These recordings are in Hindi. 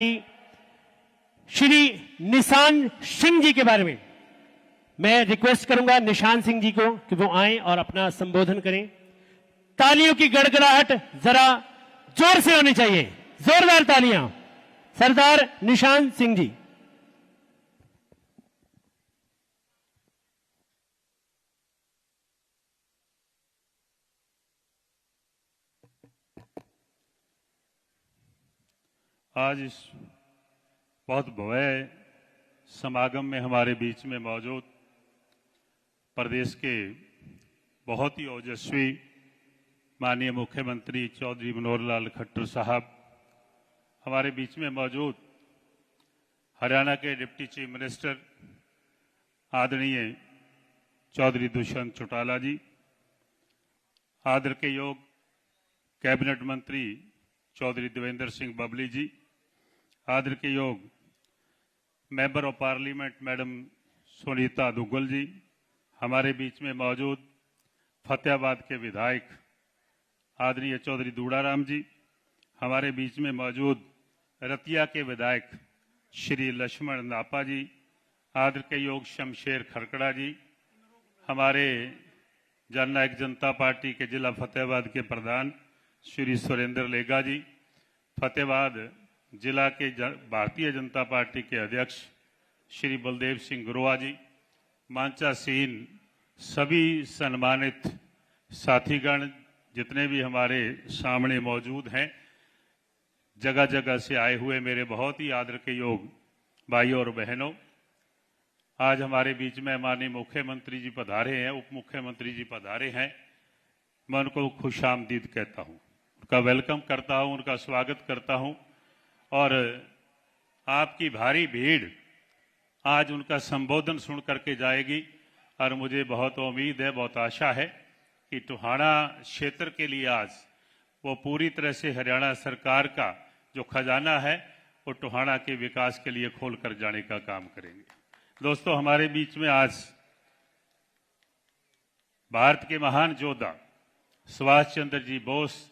श्री निशान सिंह जी के बारे में मैं रिक्वेस्ट करूंगा निशान सिंह जी को कि वो आएं और अपना संबोधन करें। तालियों की गड़गड़ाहट जरा जोर से होनी चाहिए, जोरदार तालियां। सरदार निशान सिंह जी। आज इस बहुत भव्य समागम में हमारे बीच में मौजूद प्रदेश के बहुत ही ओजस्वी माननीय मुख्यमंत्री चौधरी मनोहर लाल खट्टर साहब, हमारे बीच में मौजूद हरियाणा के डिप्टी चीफ मिनिस्टर आदरणीय चौधरी दुष्यंत चौटाला जी, आदर के योग कैबिनेट मंत्री चौधरी देवेंद्र सिंह बबली जी, आदर के योग member of parliament madam Sunita Duggal ji, हमारे बीच में मौजूद फतेहाबाद के विधायक आदरणीय चौधरी दूड़ाराम जी, हमारे बीच में मौजूद रतिया के विधायक श्री लक्ष्मण नापा जी, आदर के योग शमशेर खरकड़ा जी, हमारे जननायक जनता पार्टी के जिला फतेहाबाद के प्रधान श्री सुरेंद्र लेगा जी, फतेहाबाद जिला के भारतीय जनता पार्टी के अध्यक्ष श्री बलदेव सिंह गुरुआ जी, मांचा सीन, सभी सम्मानित साथीगण जितने भी हमारे सामने मौजूद हैं, जगह जगह से आए हुए मेरे बहुत ही आदर के योग भाइयों और बहनों, आज हमारे बीच में माननीय मुख्यमंत्री जी पधारे हैं, उप मुख्यमंत्री जी पधारे हैं। मैं उनको खुशामदीद कहता हूं, उनका वेलकम करता हूं, उनका स्वागत करता हूं। और आपकी भारी भीड़ आज उनका संबोधन सुन करके जाएगी और मुझे बहुत उम्मीद है, बहुत आशा है कि टोहाना क्षेत्र के लिए आज वो पूरी तरह से हरियाणा सरकार का जो खजाना है वो टोहाना के विकास के लिए खोल कर जाने का काम करेंगे। दोस्तों, हमारे बीच में आज भारत के महान योद्धा सुभाष चंद्र जी बोस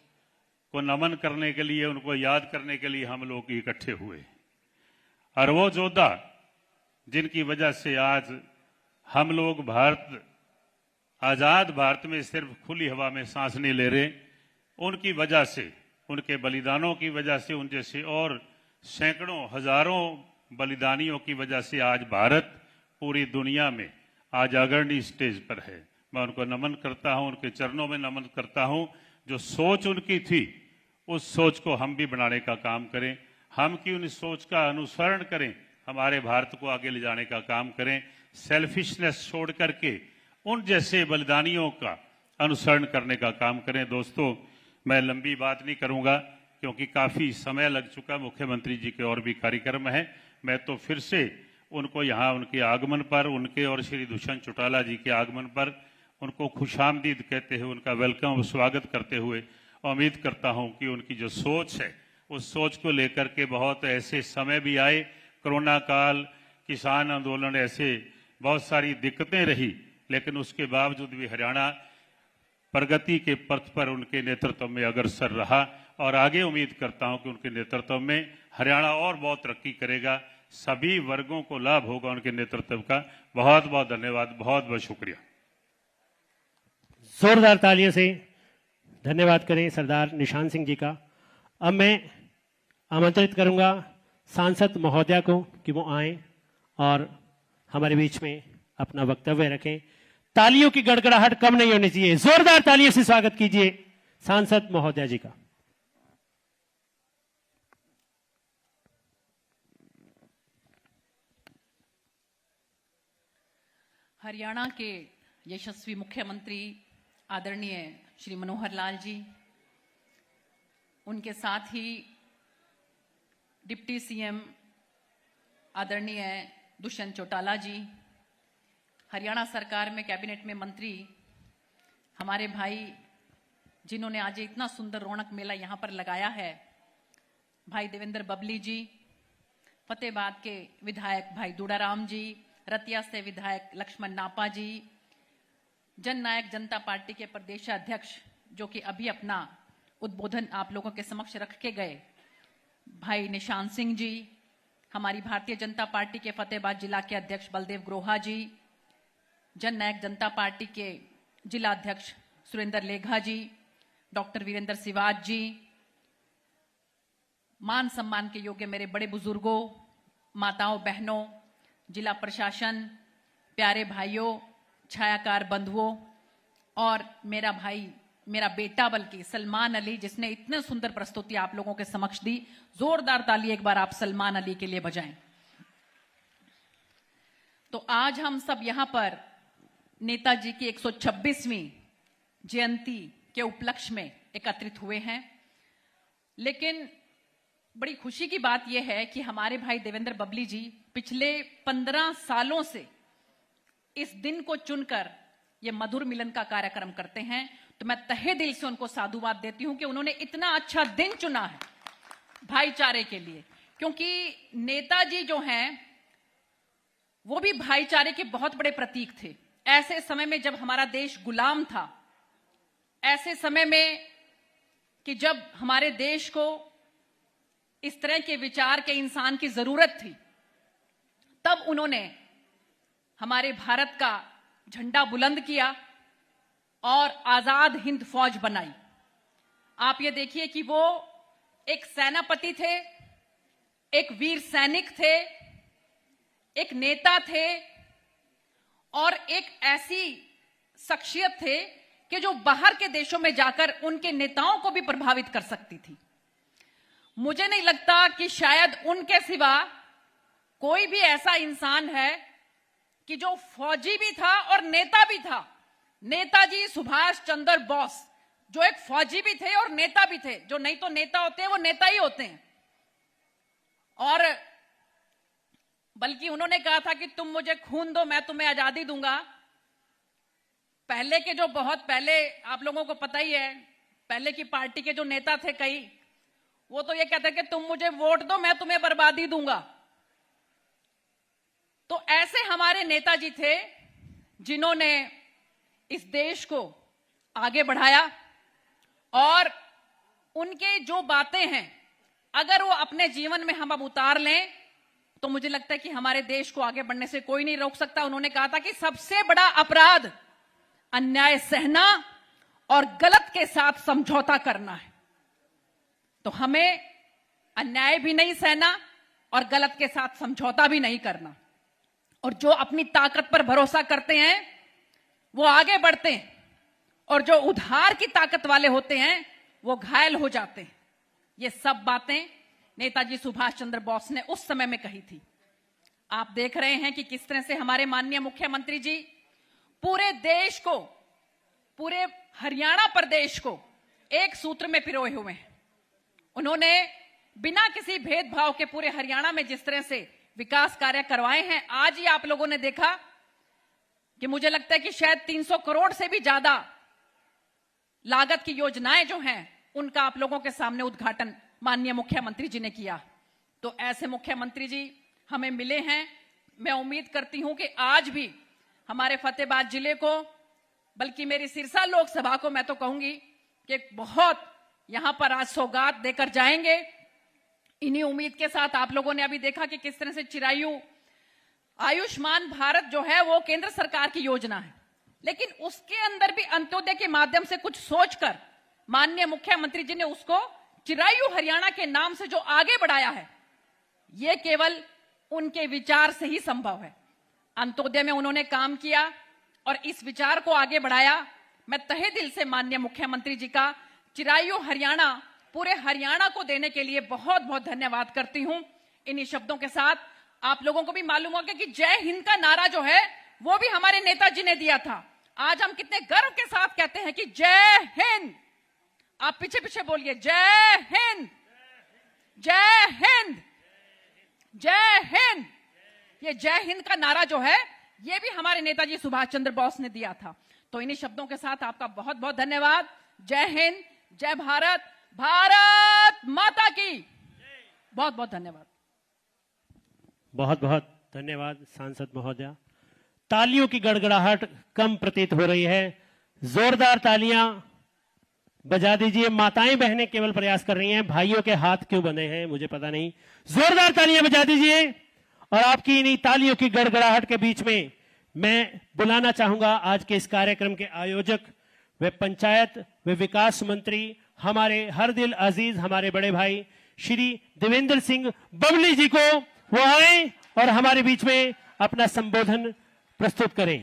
को नमन करने के लिए, उनको याद करने के लिए हम लोग इकट्ठे हुए। और वो योद्धा जिनकी वजह से आज हम लोग आजाद भारत में सिर्फ खुली हवा में सांस नहीं ले रहे, उनकी वजह से, उनके बलिदानों की वजह से, उन जैसे और सैकड़ों हजारों बलिदानियों की वजह से आज भारत पूरी दुनिया में आज अग्रणी स्टेज पर है। मैं उनको नमन करता हूं, उनके चरणों में नमन करता हूं। जो सोच उनकी थी उस सोच को हम भी बनाने का काम करें, हम की उन सोच का अनुसरण करें, हमारे भारत को आगे ले जाने का काम करें, सेल्फिशनेस छोड़ करके उन जैसे बलिदानियों का अनुसरण करने का काम करें। दोस्तों, मैं लंबी बात नहीं करूंगा क्योंकि काफी समय लग चुका, मुख्यमंत्री जी के और भी कार्यक्रम है। मैं तो फिर से उनको यहाँ उनके आगमन पर, उनके और श्री दुष्यंत चौटाला जी के आगमन पर उनको खुशामदीद कहते हुए, उनका वेलकम और स्वागत करते हुए उम्मीद करता हूं कि उनकी जो सोच है उस सोच को लेकर के बहुत ऐसे समय भी आए, कोरोना काल, किसान आंदोलन, ऐसे बहुत सारी दिक्कतें रही, लेकिन उसके बावजूद भी हरियाणा प्रगति के पथ पर उनके नेतृत्व में अग्रसर रहा और आगे उम्मीद करता हूं कि उनके नेतृत्व में हरियाणा और बहुत तरक्की करेगा, सभी वर्गों को लाभ होगा उनके नेतृत्व का। बहुत बहुत धन्यवाद, बहुत बहुत शुक्रिया। जोरदार तालियों से धन्यवाद करें सरदार निशान सिंह जी का। अब मैं आमंत्रित करूंगा सांसद महोदया को कि वो आएं और हमारे बीच में अपना वक्तव्य रखें। तालियों की गड़गड़ाहट कम नहीं होनी चाहिए, जोरदार तालियों से स्वागत कीजिए सांसद महोदया जी का। हरियाणा के यशस्वी मुख्यमंत्री आदरणीय श्री मनोहर लाल जी, उनके साथ ही डिप्टी सीएम आदरणीय दुष्यंत चौटाला जी, हरियाणा सरकार में कैबिनेट में मंत्री हमारे भाई जिन्होंने आज इतना सुंदर रौनक मेला यहां पर लगाया है, भाई देवेंद्र बबली जी, फतेहाबाद के विधायक भाई दूड़ाराम जी, रतिया से विधायक लक्ष्मण नापा जी, जननायक जनता पार्टी के प्रदेशाध्यक्ष जो कि अभी अपना उद्बोधन आप लोगों के समक्ष रख के गए, भाई निशान सिंह जी, हमारी भारतीय जनता पार्टी के फतेहाबाद जिला के अध्यक्ष बलदेव ग्रोहा जी, जननायक जनता पार्टी के जिला अध्यक्ष सुरेंद्र लेघा जी, डॉक्टर वीरेंद्र सिवाज जी, मान सम्मान के योग्य मेरे बड़े बुजुर्गों, माताओं, बहनों, जिला प्रशासन, प्यारे भाइयों, छायाकार बंधुओं और मेरा भाई, मेरा बेटा बल्कि सलमान अली, जिसने इतने सुंदर प्रस्तुति आप लोगों के समक्ष दी। जोरदार ताली एक बार आप सलमान अली के लिए बजाएं। तो आज हम सब यहां पर नेताजी की 126वीं जयंती के उपलक्ष्य में एकत्रित हुए हैं। लेकिन बड़ी खुशी की बात यह है कि हमारे भाई देवेंद्र बबली जी पिछले 15 सालों से इस दिन को चुनकर यह मधुर मिलन का कार्यक्रम करते हैं। तो मैं तहे दिल से उनको साधुवाद देती हूं कि उन्होंने इतना अच्छा दिन चुना है भाईचारे के लिए, क्योंकि नेताजी जो हैं वो भी भाईचारे के बहुत बड़े प्रतीक थे। ऐसे समय में जब हमारा देश गुलाम था, ऐसे समय में कि जब हमारे देश को इस तरह के विचार के इंसान की जरूरत थी, तब उन्होंने हमारे भारत का झंडा बुलंद किया और आजाद हिंद फौज बनाई। आप ये देखिए कि वो एक सेनापति थे, एक वीर सैनिक थे, एक नेता थे और एक ऐसी शख्सियत थे कि जो बाहर के देशों में जाकर उनके नेताओं को भी प्रभावित कर सकती थी। मुझे नहीं लगता कि शायद उनके सिवा कोई भी ऐसा इंसान है कि जो फौजी भी था और नेता भी था। नेताजी सुभाष चंद्र बोस जो एक फौजी भी थे और नेता भी थे, जो नहीं तो नेता होते हैं वो नेता ही होते हैं। और बल्कि उन्होंने कहा था कि तुम मुझे खून दो, मैं तुम्हें आजादी दूंगा। पहले के जो बहुत पहले, आप लोगों को पता ही है, पहले की पार्टी के जो नेता थे कई, वो तो ये कहते कि तुम मुझे वोट दो, मैं तुम्हें बर्बादी दूंगा। तो ऐसे हमारे नेताजी थे जिन्होंने इस देश को आगे बढ़ाया और उनके जो बातें हैं अगर वो अपने जीवन में हम अब उतार लें तो मुझे लगता है कि हमारे देश को आगे बढ़ने से कोई नहीं रोक सकता। उन्होंने कहा था कि सबसे बड़ा अपराध अन्याय सहना और गलत के साथ समझौता करना है। तो हमें अन्याय भी नहीं सहना और गलत के साथ समझौता भी नहीं करना। और जो अपनी ताकत पर भरोसा करते हैं वो आगे बढ़ते हैं और जो उधार की ताकत वाले होते हैं वो घायल हो जाते हैं। ये सब बातें नेताजी सुभाष चंद्र बोस ने उस समय में कही थी। आप देख रहे हैं कि किस तरह से हमारे माननीय मुख्यमंत्री जी पूरे देश को, पूरे हरियाणा प्रदेश को एक सूत्र में पिरोए हुए हैं। उन्होंने बिना किसी भेदभाव के पूरे हरियाणा में जिस तरह से विकास कार्य करवाए हैं, आज ही आप लोगों ने देखा कि मुझे लगता है कि शायद 300 करोड़ से भी ज्यादा लागत की योजनाएं जो हैं उनका आप लोगों के सामने उद्घाटन माननीय मुख्यमंत्री जी ने किया। तो ऐसे मुख्यमंत्री जी हमें मिले हैं। मैं उम्मीद करती हूं कि आज भी हमारे फतेहाबाद जिले को, बल्कि मेरी सिरसा लोकसभा को मैं तो कहूंगी कि बहुत यहां पर आज सौगात देकर जाएंगे। इन्हीं उम्मीद के साथ आप लोगों ने अभी देखा कि किस तरह से चिरायु आयुष्मान भारत जो है वो केंद्र सरकार की योजना है, लेकिन उसके अंदर भी अंत्योदय के माध्यम से कुछ सोचकर माननीय मुख्यमंत्री जी ने उसको चिरायु हरियाणा के नाम से जो आगे बढ़ाया है, ये केवल उनके विचार से ही संभव है। अंत्योदय में उन्होंने काम किया और इस विचार को आगे बढ़ाया। मैं तहे दिल से माननीय मुख्यमंत्री जी का चिरायु हरियाणा पूरे हरियाणा को देने के लिए बहुत बहुत धन्यवाद करती हूं। इन्हीं शब्दों के साथ आप लोगों को भी मालूम होगा कि जय हिंद का नारा जो है वो भी हमारे नेताजी ने दिया था। आज हम कितने गर्व के साथ कहते हैं कि जय हिंद। आप पीछे पीछे बोलिए, जय हिंद, जय हिंद, जय हिंद। ये जय हिंद का नारा जो है ये भी हमारे नेताजी सुभाष चंद्र बोस ने दिया था। तो इन्हीं शब्दों के साथ आपका बहुत बहुत धन्यवाद। जय हिंद, जय भारत, भारत माता की बहुत बहुत धन्यवाद। बहुत बहुत धन्यवाद सांसद महोदया। तालियों की गड़गड़ाहट कम प्रतीत हो रही है। जोरदार तालियां बजा दीजिए। माताएं बहनें केवल प्रयास कर रही हैं, भाइयों के हाथ क्यों बंधे हैं मुझे पता नहीं। जोरदार तालियां बजा दीजिए। और आपकी इन्हीं तालियों की गड़गड़ाहट के बीच में मैं बुलाना चाहूंगा आज के इस कार्यक्रम के आयोजक वे पंचायत वे विकास मंत्री हमारे हर दिल अजीज हमारे बड़े भाई श्री देवेंद्र सिंह बबली जी को। वो आए और हमारे बीच में अपना संबोधन प्रस्तुत करें।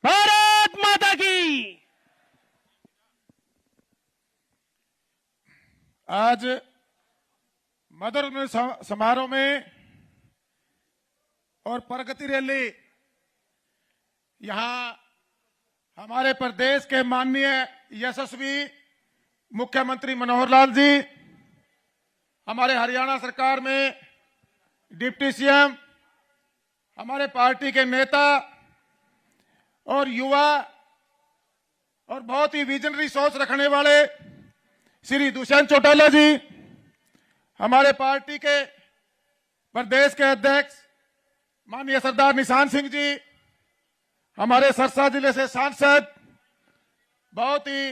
भारत माता की। आज मदर समारोह में और प्रगति रैली यहां हमारे प्रदेश के माननीय यशस्वी मुख्यमंत्री मनोहर लाल जी, हमारे हरियाणा सरकार में डिप्टी सीएम, हमारे पार्टी के नेता और युवा और बहुत ही विजनरी सोच रखने वाले श्री दुष्यंत चौटाला जी, हमारे पार्टी के प्रदेश के अध्यक्ष माननीय सरदार निशान सिंह जी, हमारे सरसा जिले से सांसद बहुत ही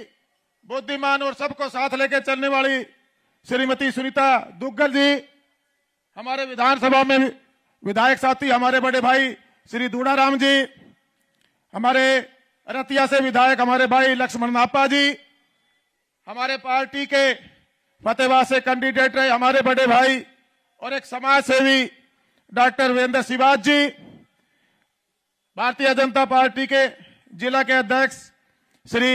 बुद्धिमान और सबको साथ लेकर चलने वाली श्रीमती सुनीता दुग्गल जी, हमारे विधानसभा में विधायक साथी हमारे बड़े भाई श्री दूणाराम जी, हमारे रतिया से विधायक हमारे भाई लक्ष्मण नापा जी, हमारे पार्टी के फतेहाबाद से कैंडिडेट रहे हमारे बड़े भाई और एक समाज सेवी डॉक्टर वीरेंद्र सिवाज जी, भारतीय जनता पार्टी के जिला के अध्यक्ष श्री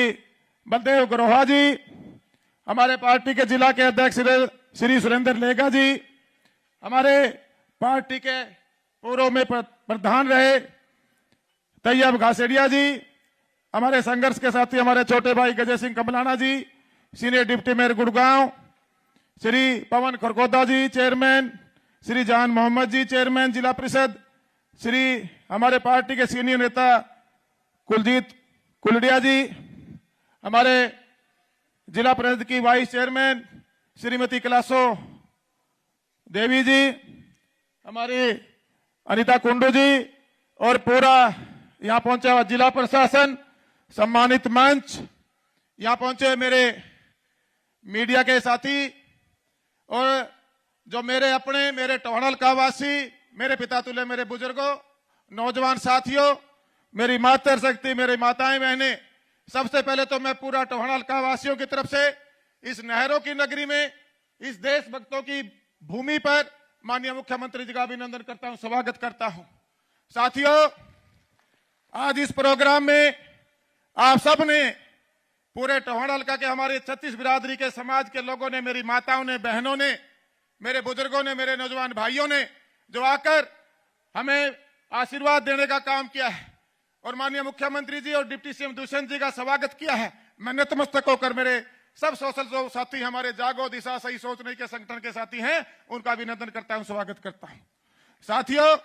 बलदेव ग्रोहा जी, हमारे पार्टी के जिला के अध्यक्ष श्री सुरेंद्र लेगा जी, हमारे पार्टी के पूर्व में प्रधान रहे तैयब घासेड़िया जी, हमारे संघर्ष के साथी हमारे छोटे भाई Gajay Singh Kamlana ji, senior deputy mayor Gurgaon, Shri Pawan Khargoda ji chairman, Shri Jan Mohammad जी चेयरमैन जिला परिषद, श्री हमारे पार्टी के सीनियर नेता कुलजीत कुलडिया जी, हमारे जिला परिषद की वाइस चेयरमैन श्रीमती कैलाशो देवी जी, हमारी अनिता कुंडू जी और पूरा यहां पहुंचा हुआ जिला प्रशासन, सम्मानित मंच, यहां पहुंचे मेरे मीडिया के साथी और जो मेरे अपने मेरे टोहनल का वासी मेरे पिता तुल्य मेरे बुजुर्गों, नौजवान साथियों, मेरी मातृ शक्ति, मेरी माताएं बहनें, सबसे पहले तो मैं पूरा टोहनल का वासियों की तरफ से इस नहरों की नगरी में इस देशभक्तों की भूमि पर माननीय मुख्यमंत्री जी का अभिनंदन करता हूं, स्वागत करता हूं। साथियों, आज इस प्रोग्राम में आप सब ने पूरे टोहाना हल्का के हमारे 36 बिरादरी के समाज के लोगों ने, मेरी माताओं ने, बहनों ने, मेरे बुजुर्गों ने, मेरे नौजवान भाइयों ने जो आकर हमें आशीर्वाद देने का काम किया है और माननीय मुख्यमंत्री जी और डिप्टी सीएम दुष्यंत जी का स्वागत किया है। मैं नतमस्तक होकर मेरे सब सोशल जो साथी हमारे जागो दिशा सही सोचने के संगठन के साथी हैं उनका अभिनंदन करता हूं, स्वागत करता हूं। साथियों,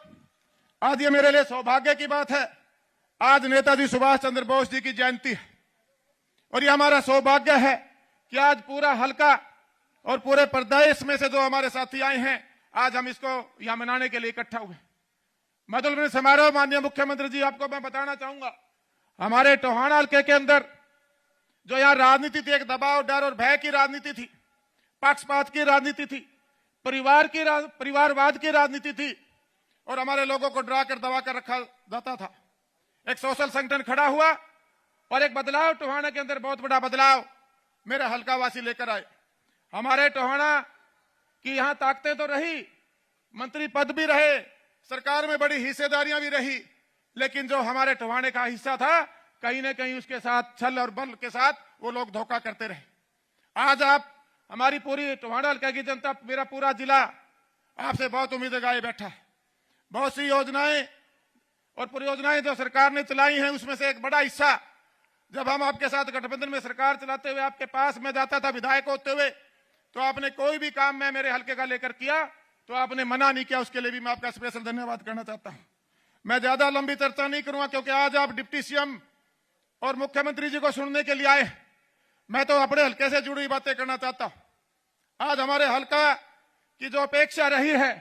आज ये मेरे लिए सौभाग्य की बात है, आज नेताजी सुभाष चंद्र बोस जी की जयंती है और ये हमारा सौभाग्य है कि आज पूरा हल्का और पूरे प्रदेश में से जो हमारे साथी आए हैं, आज हम इसको यहां मनाने के लिए इकट्ठा हुए। मधुर समारोह माननीय मुख्यमंत्री जी, आपको मैं बताना चाहूंगा, हमारे टोहाना हल्के के अंदर जो यहाँ राजनीति थी, एक दबाव, डर और भय की राजनीति थी, पक्षपात की राजनीति थी, परिवारवाद की राजनीति थी और हमारे लोगों को डरा कर दबा कर रखा जाता था। एक सोशल संगठन खड़ा हुआ और एक बदलाव टोहाना के अंदर, बहुत बड़ा बदलाव मेरे हल्कावासी लेकर आए। हमारे टोहाना की यहां ताकतें तो रही, मंत्री पद भी रहे, सरकार में बड़ी हिस्सेदारियां भी रही, लेकिन जो हमारे टोहाने का हिस्सा था, कहीं ना कहीं उसके साथ छल और बल के साथ वो लोग धोखा करते रहे। आज आप हमारी पूरी टोहाना हल्का की जनता, मेरा पूरा जिला आपसे बहुत उम्मीद लगाए बैठा है। बहुत सी योजनाएं और परियोजनाएं जो सरकार ने चलाई हैं, उसमें से एक बड़ा हिस्सा जब हम आपके साथ गठबंधन में सरकार चलाते हुए आपके पास में जाता था विधायक होते हुए, तो आपने कोई भी काम मैं मेरे हल्के का लेकर किया तो आपने मना नहीं किया, उसके लिए भी मैं आपका स्पेशल धन्यवाद करना चाहता हूं। मैं ज्यादा लंबी चर्चा नहीं करूंगा क्योंकि आज आप डिप्टी सीएम और मुख्यमंत्री जी को सुनने के लिए आए। मैं तो अपने हल्के से जुड़ी बातें करना चाहता हूं। आज हमारे हल्का की जो अपेक्षा रही है,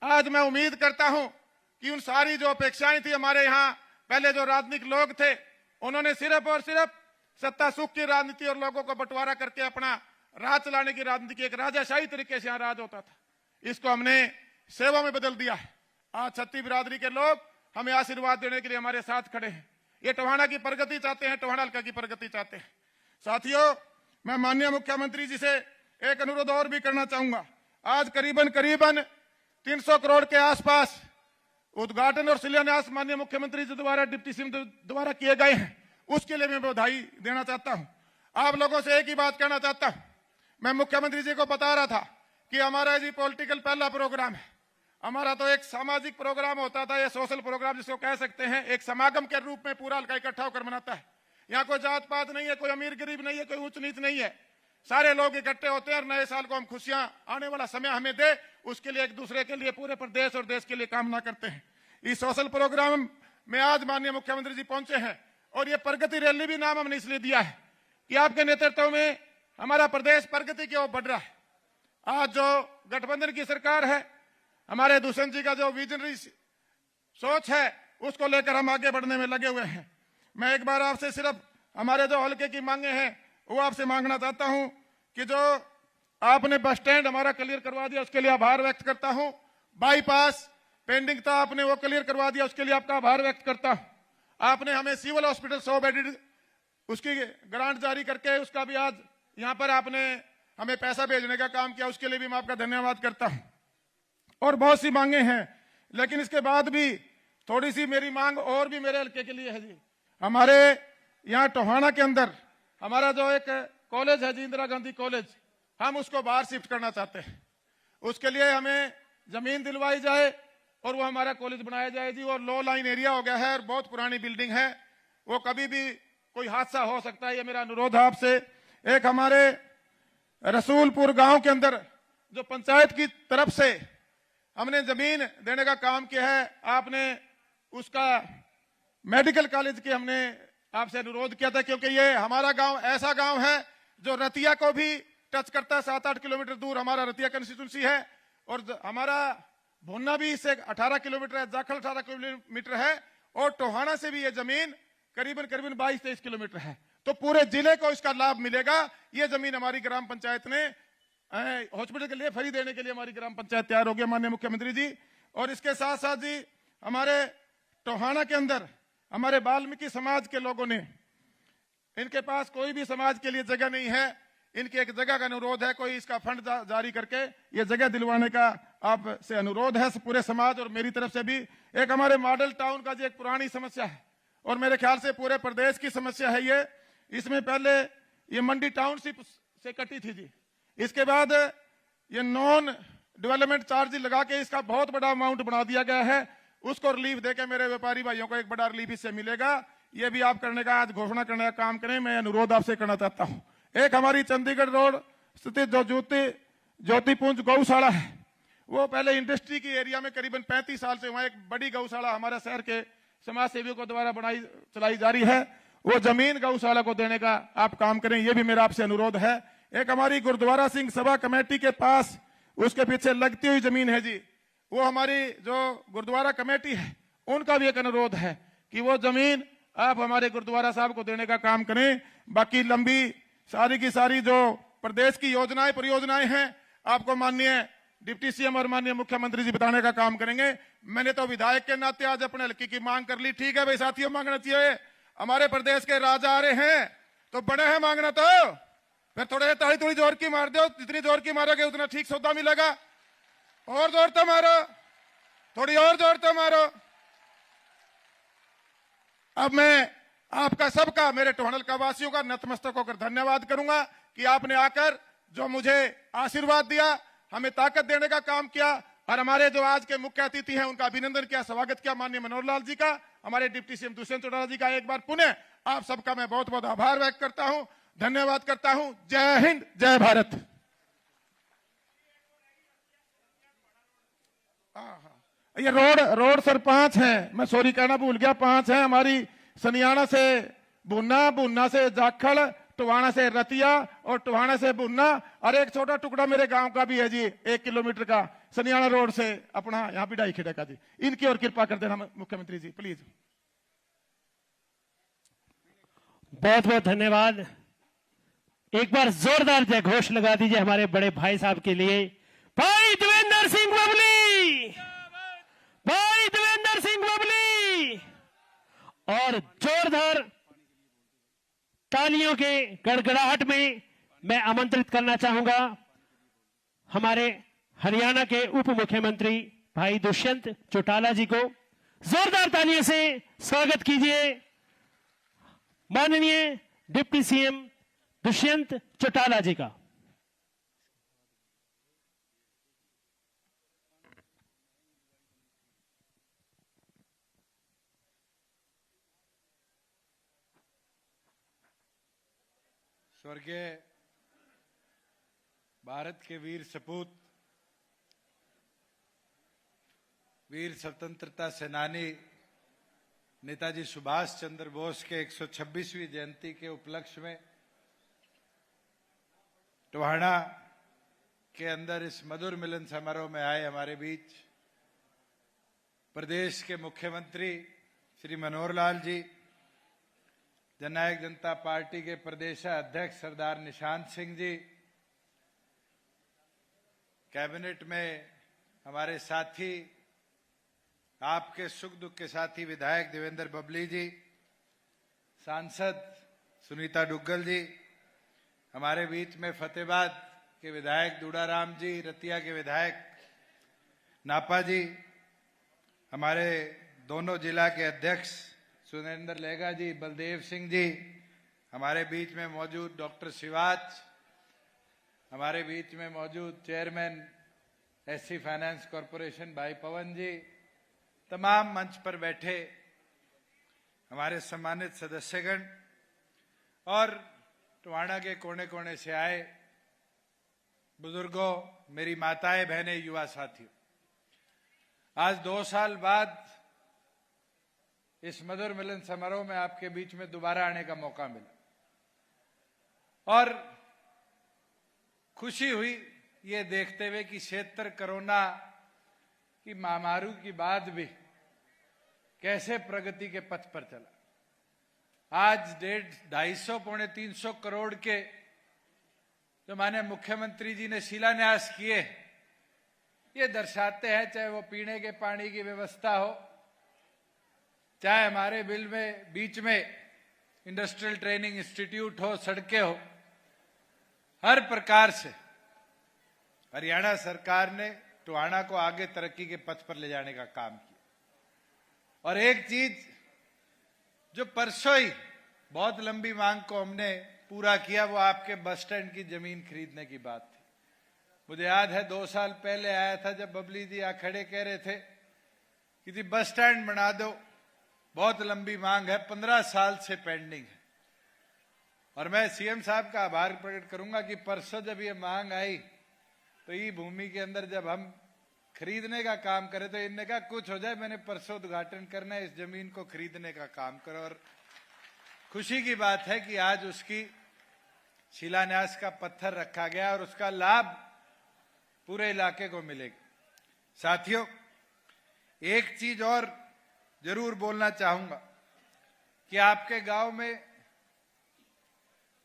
आज मैं उम्मीद करता हूं कि उन सारी जो अपेक्षाएं थी, हमारे यहाँ पहले जो राजनीतिक लोग थे, उन्होंने सिर्फ और सिर्फ सत्ता सुख की राजनीति और लोगों को बंटवारा करके अपना राज चलाने की राजनीति की एक राजाशाही तरीके से यहाँ राज होता था, इसको हमने सेवा में बदल दिया है। आज छत्ती बिरादरी के लोग हमें आशीर्वाद देने के लिए हमारे साथ खड़े हैं। ये टोहाना की प्रगति चाहते हैं, टोहाना हल्का की प्रगति चाहते हैं। साथियों, मैं माननीय मुख्यमंत्री जी से एक अनुरोध और भी करना चाहूंगा। आज करीबन 300 करोड़ के आसपास उद्घाटन और शिलान्यास माननीय मुख्यमंत्री जी द्वारा, डिप्टी सीएम द्वारा किए गए हैं, उसके लिए मैं बधाई देना चाहता हूं। आप लोगों से एक ही बात कहना चाहता हूं। मैं मुख्यमंत्री जी को बता रहा था कि हमारा जी पॉलिटिकल पहला प्रोग्राम है, हमारा तो एक सामाजिक प्रोग्राम होता था, ये सोशल प्रोग्राम जिसको कह सकते हैं, एक समागम के रूप में पूरा हल्का इकट्ठा होकर मनाता है। यहाँ कोई जात पात नहीं है, कोई अमीर गरीब नहीं है, कोई ऊंच नीच नहीं है, सारे लोग इकट्ठे होते हैं और नए साल को हम खुशियां आने वाला समय हमें दे, उसके लिए एक दूसरे के लिए, पूरे प्रदेश और देश के लिए कामना करते हैं। इस सोशल प्रोग्राम में आज माननीय मुख्यमंत्री जी पहुंचे हैं और ये प्रगति रैली भी नाम हमने इसलिए दिया है कि आपके नेतृत्व में हमारा प्रदेश प्रगति की ओर बढ़ रहा है। आज जो गठबंधन की सरकार है, हमारे दुष्यंत जी का जो विजनरी सोच है, उसको लेकर हम आगे बढ़ने में लगे हुए हैं। मैं एक बार आपसे सिर्फ हमारे जो हल्के की मांगे हैं वो आपसे मांगना चाहता हूं कि जो आपने बस स्टैंड हमारा क्लियर करवा दिया, उसके लिए आभार व्यक्त करता हूं। बाईपास पेंडिंग था, आपने वो क्लियर करवा दिया, उसके लिए आपका आभार व्यक्त करता हूं। आपने हमें सिविल हॉस्पिटल 100 बेडेड उसकी ग्रांट जारी करके उसका भी आज यहाँ पर आपने हमें पैसा भेजने का काम किया, उसके लिए भी मैं आपका धन्यवाद करता हूं। और बहुत सी मांगे हैं, लेकिन इसके बाद भी थोड़ी सी मेरी मांग और भी मेरे हल्के के लिए है जी। हमारे यहाँ टोहाना के अंदर हमारा जो एक कॉलेज है जी, इंदिरा गांधी कॉलेज, हम उसको बाहर शिफ्ट करना चाहते हैं। उसके लिए हमें जमीन दिलवाई जाए और वो हमारा कॉलेज बनाया जाए जी। और लो लाइन एरिया हो गया है और बहुत पुरानी बिल्डिंग है, वो कभी भी कोई हादसा हो सकता है, ये मेरा अनुरोध है आपसे। एक हमारे रसूलपुर गांव के अंदर जो पंचायत की तरफ से हमने जमीन देने का काम किया है, आपने उसका मेडिकल कॉलेज की हमने आपसे अनुरोध किया था, क्योंकि ये हमारा गांव ऐसा गांव है जो रतिया को भी टच करता है। 7-8 किलोमीटर दूर हमारा रतिया कंस्टिट्यूंसी है और हमारा भुन्ना भी इससे 18 किलोमीटर है, जाखल 18 किलोमीटर है और टोहाना से भी ये जमीन करीबन 22-23 किलोमीटर है। तो पूरे जिले को इसका लाभ मिलेगा। ये जमीन हमारी ग्राम पंचायत ने हॉस्पिटल के लिए फ्री देने के लिए हमारी ग्राम पंचायत तैयार हो गई माननीय मुख्यमंत्री जी। और इसके साथ साथ जी हमारे टोहाना के अंदर हमारे वाल्मीकि समाज के लोगों ने, इनके पास कोई भी समाज के लिए जगह नहीं है, इनकी एक जगह का अनुरोध है, कोई इसका फंड जारी करके ये जगह दिलवाने का आपसे अनुरोध है पूरे समाज और मेरी तरफ से भी। एक हमारे मॉडल टाउन का जो एक पुरानी समस्या है और मेरे ख्याल से पूरे प्रदेश की समस्या है ये। इसमें पहले ये मंडी टाउनशिप से कटी थी जी, इसके बाद ये नॉन डेवलपमेंट चार्ज लगा के इसका बहुत बड़ा अमाउंट बना दिया गया है। उसको रिलीफ देके मेरे व्यापारी भाइयों को एक बड़ा रिलीफ इससे मिलेगा। ये भी आप करने का, आज घोषणा करने का काम करें, मैं अनुरोध आपसे करना चाहता हूं। एक हमारी चंडीगढ़ रोड स्थित जो ज्योतिपुंज गौशाला है, वो पहले इंडस्ट्री की एरिया में करीबन 35 साल से वहां एक बड़ी गौशाला हमारे शहर के समाज सेवियों द्वारा चलाई जा रही है, वो जमीन गौशाला को देने का आप काम करें, ये भी मेरा आपसे अनुरोध है। एक हमारी गुरुद्वारा सिंह सभा कमेटी के पास उसके पीछे लगती हुई जमीन है जी, वो हमारी जो गुरुद्वारा कमेटी है उनका भी एक अनुरोध है कि वो जमीन आप हमारे गुरुद्वारा साहब को देने का काम करें। बाकी लंबी सारी की सारी जो प्रदेश की योजनाएं परियोजनाएं हैं आपको माननीय डिप्टी सीएम और माननीय मुख्यमंत्री जी बताने का काम करेंगे। मैंने तो विधायक के नाते आज अपने हल्के की मांग कर ली, ठीक है भाई साथियों, मांगना चाहिए। हमारे प्रदेश के राजा आ रहे हैं तो बड़े हैं मांगना, तो फिर थोड़े ताली थोड़ी जोर की मार दो, जितनी जोर की मारोगे उतना ठीक सौदा मिलेगा। और जोर तो मारो, थोड़ी और जोर तो मारो। अब मैं आपका सबका, मेरे टोहनल का वासियों का नतमस्तक होकर धन्यवाद करूंगा कि आपने आकर जो मुझे आशीर्वाद दिया, हमें ताकत देने का काम किया और हमारे जो आज के मुख्य अतिथि हैं उनका अभिनंदन किया, स्वागत किया माननीय मनोहर लाल जी का, हमारे डिप्टी सीएम दुष्यंत चौटाला जी का। एक बार पुनः आप सबका मैं बहुत बहुत आभार व्यक्त करता हूं, धन्यवाद करता हूं। जय हिंद, जय भारत। ये रोड सर 5 हैं, मैं सॉरी कहना भूल गया, 5 हैं हमारी। सनियाना से भुन्ना, भुन्ना से जाखल, टोहाना से रतिया और टोहाना से भुन्ना, और एक छोटा टुकड़ा मेरे गांव का भी है जी 1 किलोमीटर का, सनियाना रोड से अपना यहाँ पिटाई खेड़ा का जी। इनकी और कृपा कर देना मुख्यमंत्री जी प्लीज। बहुत बहुत धन्यवाद। एक बार जोरदार जय घोष लगा दीजिए हमारे बड़े भाई साहब के लिए, भाई देवेंद्र सिंह बबली, भाई देवेंद्र सिंह बबली। और जोरदार तालियों के गड़गड़ाहट में मैं आमंत्रित करना चाहूंगा हमारे हरियाणा के उप मुख्यमंत्री भाई दुष्यंत चौटाला जी को। जोरदार तालियों से स्वागत कीजिए माननीय डिप्टी सीएम दुष्यंत चौटाला जी का। स्वर्गीय भारत के वीर सपूत, वीर स्वतंत्रता सेनानी नेताजी सुभाष चंद्र बोस के 126वीं जयंती के उपलक्ष्य में टोहाना के अंदर इस मधुर मिलन समारोह में आए हमारे बीच प्रदेश के मुख्यमंत्री श्री मनोहर लाल जी, जननायक जनता पार्टी के प्रदेश अध्यक्ष सरदार निशांत सिंह जी, कैबिनेट में हमारे साथी, आपके सुख दुख के साथी विधायक देवेंद्र बबली जी, सांसद सुनीता डुग्गल जी, हमारे बीच में फतेहाबाद के विधायक दूडाराम जी, रतिया के विधायक नापा जी, हमारे दोनों जिला के अध्यक्ष सुरेंद्र लेगा जी, बलदेव सिंह जी, हमारे बीच में मौजूद डॉक्टर शिवाज, हमारे बीच में मौजूद चेयरमैन एससी फाइनेंस कॉरपोरेशन भाई पवन जी, तमाम मंच पर बैठे हमारे सम्मानित सदस्यगण और टोहाना के कोने कोने से आए बुजुर्गों, मेरी माताएं, बहनें, युवा साथियों, आज 2 साल बाद इस मधुर मिलन समारोह में आपके बीच में दोबारा आने का मौका मिला और खुशी हुई ये देखते हुए कि क्षेत्र कोरोना की महामारी के बाद भी कैसे प्रगति के पथ पर चला। आज 250 पौने 300 करोड़ के जो माननीय मुख्यमंत्री जी ने शिलान्यास किए, ये दर्शाते हैं चाहे वो पीने के पानी की व्यवस्था हो, चाहे हमारे बिल में बीच में इंडस्ट्रियल ट्रेनिंग इंस्टीट्यूट हो, सड़कें हो, हर प्रकार से हरियाणा सरकार ने टोहाना को आगे तरक्की के पथ पर ले जाने का काम किया। और एक चीज जो परसों ही बहुत लंबी मांग को हमने पूरा किया, वो आपके बस स्टैंड की जमीन खरीदने की बात थी। मुझे याद है 2 साल पहले आया था जब बबली जी आ खड़े कह रहे थे कि जी बस स्टैंड बना दो, बहुत लंबी मांग है, 15 साल से पेंडिंग है। और मैं सीएम साहब का आभार प्रकट करूंगा कि परसों जब ये मांग आई तो ई भूमि के अंदर जब हम खरीदने का काम करें तो इनने कहा कुछ हो जाए, मैंने परसों उद्घाटन करना है, इस जमीन को खरीदने का काम करो। और खुशी की बात है कि आज उसकी शिलान्यास का पत्थर रखा गया और उसका लाभ पूरे इलाके को मिलेगा। साथियों, एक चीज और जरूर बोलना चाहूंगा कि आपके गांव में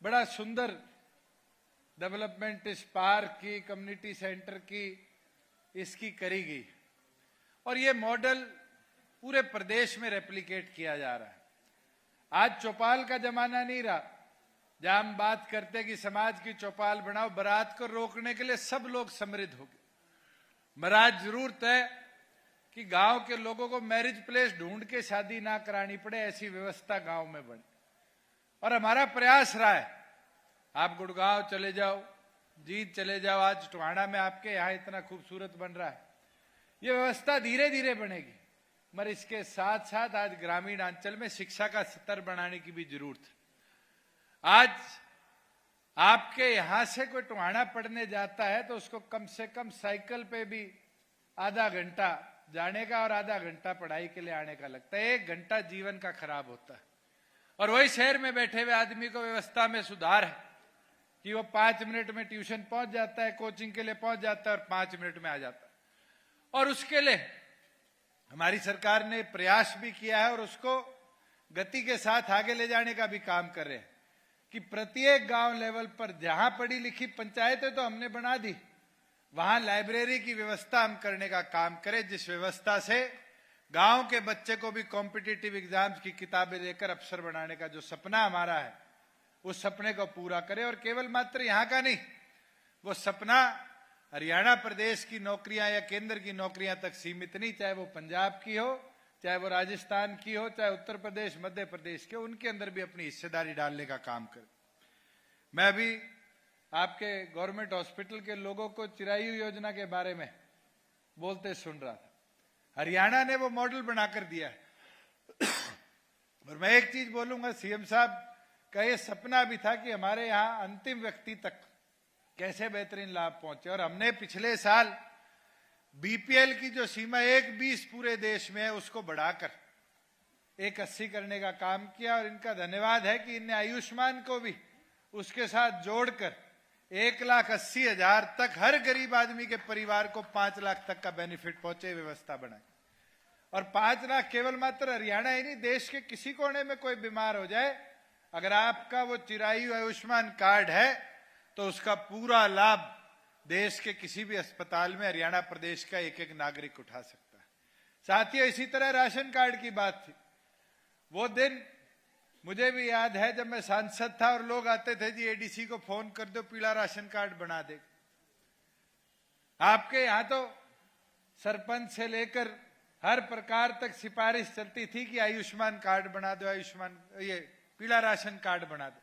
बड़ा सुंदर डेवलपमेंट इस पार्क की, कम्युनिटी सेंटर की, इसकी करी गई और ये मॉडल पूरे प्रदेश में रेप्लिकेट किया जा रहा है। आज चौपाल का जमाना नहीं रहा जहां हम बात करते कि समाज की चौपाल बनाओ, बारात को रोकने के लिए सब लोग समृद्ध हो गए। महाराज जरूरत है कि गांव के लोगों को मैरिज प्लेस ढूंढ के शादी ना करानी पड़े, ऐसी व्यवस्था गांव में बने। और हमारा प्रयास रहा है, आप गुड़गांव चले जाओ, जीत चले जाओ, आज टोहाना में आपके यहाँ इतना खूबसूरत बन रहा है। ये व्यवस्था धीरे धीरे बनेगी, मगर इसके साथ साथ आज ग्रामीण अंचल में शिक्षा का स्तर बढ़ाने की भी जरूरत है। आज आपके यहां से कोई टोहाना पढ़ने जाता है तो उसको कम से कम साइकिल पे भी आधा घंटा जाने का और आधा घंटा पढ़ाई के लिए आने का लगता है। 1 घंटा जीवन का खराब होता है। और वही शहर में बैठे हुए आदमी को व्यवस्था में सुधार है कि वो 5 मिनट में ट्यूशन पहुंच जाता है, कोचिंग के लिए पहुंच जाता है और 5 मिनट में आ जाता है। और उसके लिए हमारी सरकार ने प्रयास भी किया है और उसको गति के साथ आगे ले जाने का भी काम कर रहे हैं कि प्रत्येक गांव लेवल पर जहां पढ़ी लिखी पंचायतें तो हमने बना दी, वहां लाइब्रेरी की व्यवस्था हम करने का काम करें, जिस व्यवस्था से गांव के बच्चे को भी कॉम्पिटिटिव एग्जाम्स की किताबें लेकर अफसर बनाने का जो सपना हमारा है, उस सपने को पूरा करें। और केवल मात्र यहां का नहीं, वो सपना हरियाणा प्रदेश की नौकरियां या केंद्र की नौकरियां तक सीमित नहीं, चाहे वो पंजाब की हो, चाहे वो राजस्थान की हो, चाहे उत्तर प्रदेश मध्य प्रदेश की हो, उनके अंदर भी अपनी हिस्सेदारी डालने का काम करें। मैं अभी आपके गवर्नमेंट हॉस्पिटल के लोगों को चिरायु योजना के बारे में बोलते सुन रहा था। हरियाणा ने वो मॉडल बनाकर दिया है। और मैं एक चीज बोलूंगा, सीएम साहब का ये सपना भी था कि हमारे यहाँ अंतिम व्यक्ति तक कैसे बेहतरीन लाभ पहुंचे, और हमने पिछले साल बीपीएल की जो सीमा 1/20 पूरे देश में है उसको बढ़ाकर 1/80 करने का काम किया। और इनका धन्यवाद है कि इनने आयुष्मान को भी उसके साथ जोड़कर 1,80,000 तक हर गरीब आदमी के परिवार को 5 लाख तक का बेनिफिट पहुंचे व्यवस्था बनाई। और 5 लाख केवल मात्र हरियाणा ही नहीं, देश के किसी कोने में कोई बीमार हो जाए, अगर आपका वो चिरायु आयुष्मान कार्ड है तो उसका पूरा लाभ देश के किसी भी अस्पताल में हरियाणा प्रदेश का एक एक नागरिक उठा सकता है। साथियों, इसी तरह राशन कार्ड की बात थी। वो दिन मुझे भी याद है जब मैं सांसद था और लोग आते थे, जी एडीसी को फोन कर दो, पीला राशन कार्ड बना दे। आपके यहां तो सरपंच से लेकर हर प्रकार तक सिफारिश चलती थी कि आयुष्मान कार्ड बना दो, आयुष्मान ये पीला राशन कार्ड बना दो,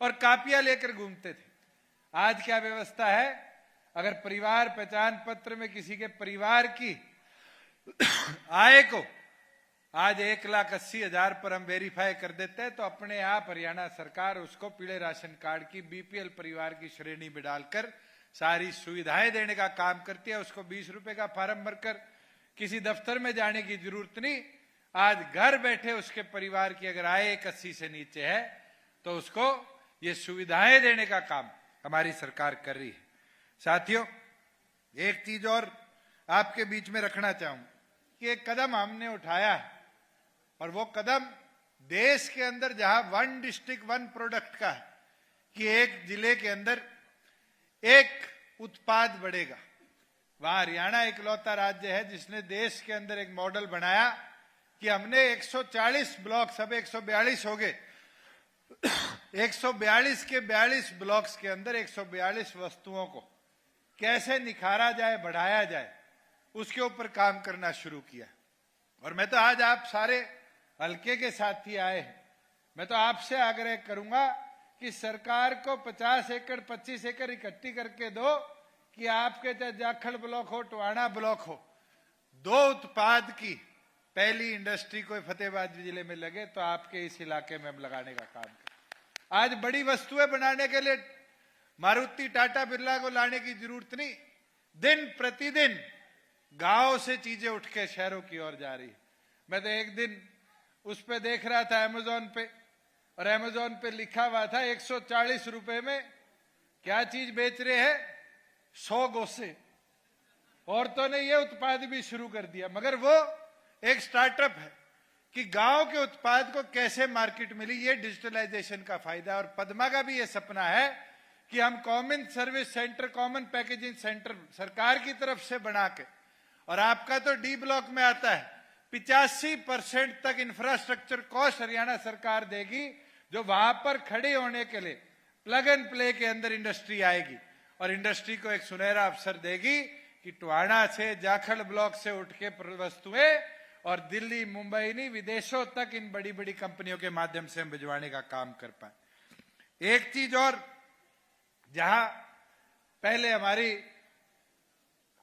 और कापियां लेकर घूमते थे। आज क्या व्यवस्था है, अगर परिवार पहचान पत्र में किसी के परिवार की आय को आज 1,80,000 पर हम वेरीफाई कर देते हैं, तो अपने आप हरियाणा सरकार उसको पीले राशन कार्ड की बीपीएल परिवार की श्रेणी में डालकर सारी सुविधाएं देने का काम करती है। उसको 20 रुपए का फार्म भरकर किसी दफ्तर में जाने की जरूरत नहीं। आज घर बैठे उसके परिवार की अगर आय 1,80 से नीचे है तो उसको ये सुविधाएं देने का काम हमारी सरकार कर रही है। साथियों, एक चीज और आपके बीच में रखना चाहूंगा कि एक कदम हमने उठाया है, और वो कदम देश के अंदर जहां 1 डिस्ट्रिक्ट 1 प्रोडक्ट का है कि एक जिले के अंदर एक उत्पाद बढ़ेगा, वहां हरियाणा इकलौता राज्य है जिसने देश के अंदर एक मॉडल बनाया कि हमने 140 ब्लॉक्स, अब 142 हो गए, 142 के 42 ब्लॉक्स के अंदर 142 वस्तुओं को कैसे निखारा जाए, बढ़ाया जाए, उसके ऊपर काम करना शुरू किया। और मैं तो आज आप सारे हल्के के साथी आए हैं, मैं तो आपसे आग्रह करूंगा कि सरकार को 50 एकड़ 25 एकड़ इकट्ठी करके दो कि आपके चाहे जाखड़ ब्लॉक हो, टवाणा ब्लॉक हो, 2 उत्पाद की पहली इंडस्ट्री कोई फतेहाबाद जिले में लगे तो आपके इस इलाके में हम लगाने का काम करें। आज बड़ी वस्तुएं बनाने के लिए मारुति टाटा बिरला को लाने की जरूरत नहीं, दिन प्रतिदिन गांव से चीजें उठ के शहरों की ओर जा रही है। मैं तो एक दिन उस पे देख रहा था अमेजोन पे, और अमेजोन पे लिखा हुआ था 140 रुपए में क्या चीज बेच रहे हैं, 100 गोसे। औरतों ने ये उत्पाद भी शुरू कर दिया, मगर वो एक स्टार्टअप है कि गांव के उत्पाद को कैसे मार्केट मिली, ये डिजिटलाइजेशन का फायदा है। और पद्मा का भी ये सपना है कि हम common service centre, common packaging centre सरकार की तरफ से बना के, और आपका तो डी ब्लॉक में आता है, 85% तक इंफ्रास्ट्रक्चर कॉस्ट हरियाणा सरकार देगी, जो वहां पर खड़े होने के लिए प्लग एंड प्ले के अंदर इंडस्ट्री आएगी, और इंडस्ट्री को एक सुनहरा अवसर देगी कि टवाणा से, जाखड़ ब्लॉक से उठ के वस्तुएं और दिल्ली, मुंबई नहीं, विदेशों तक इन बड़ी बड़ी कंपनियों के माध्यम से हम भिजवाने का काम कर पाए। एक चीज और, जहां पहले हमारी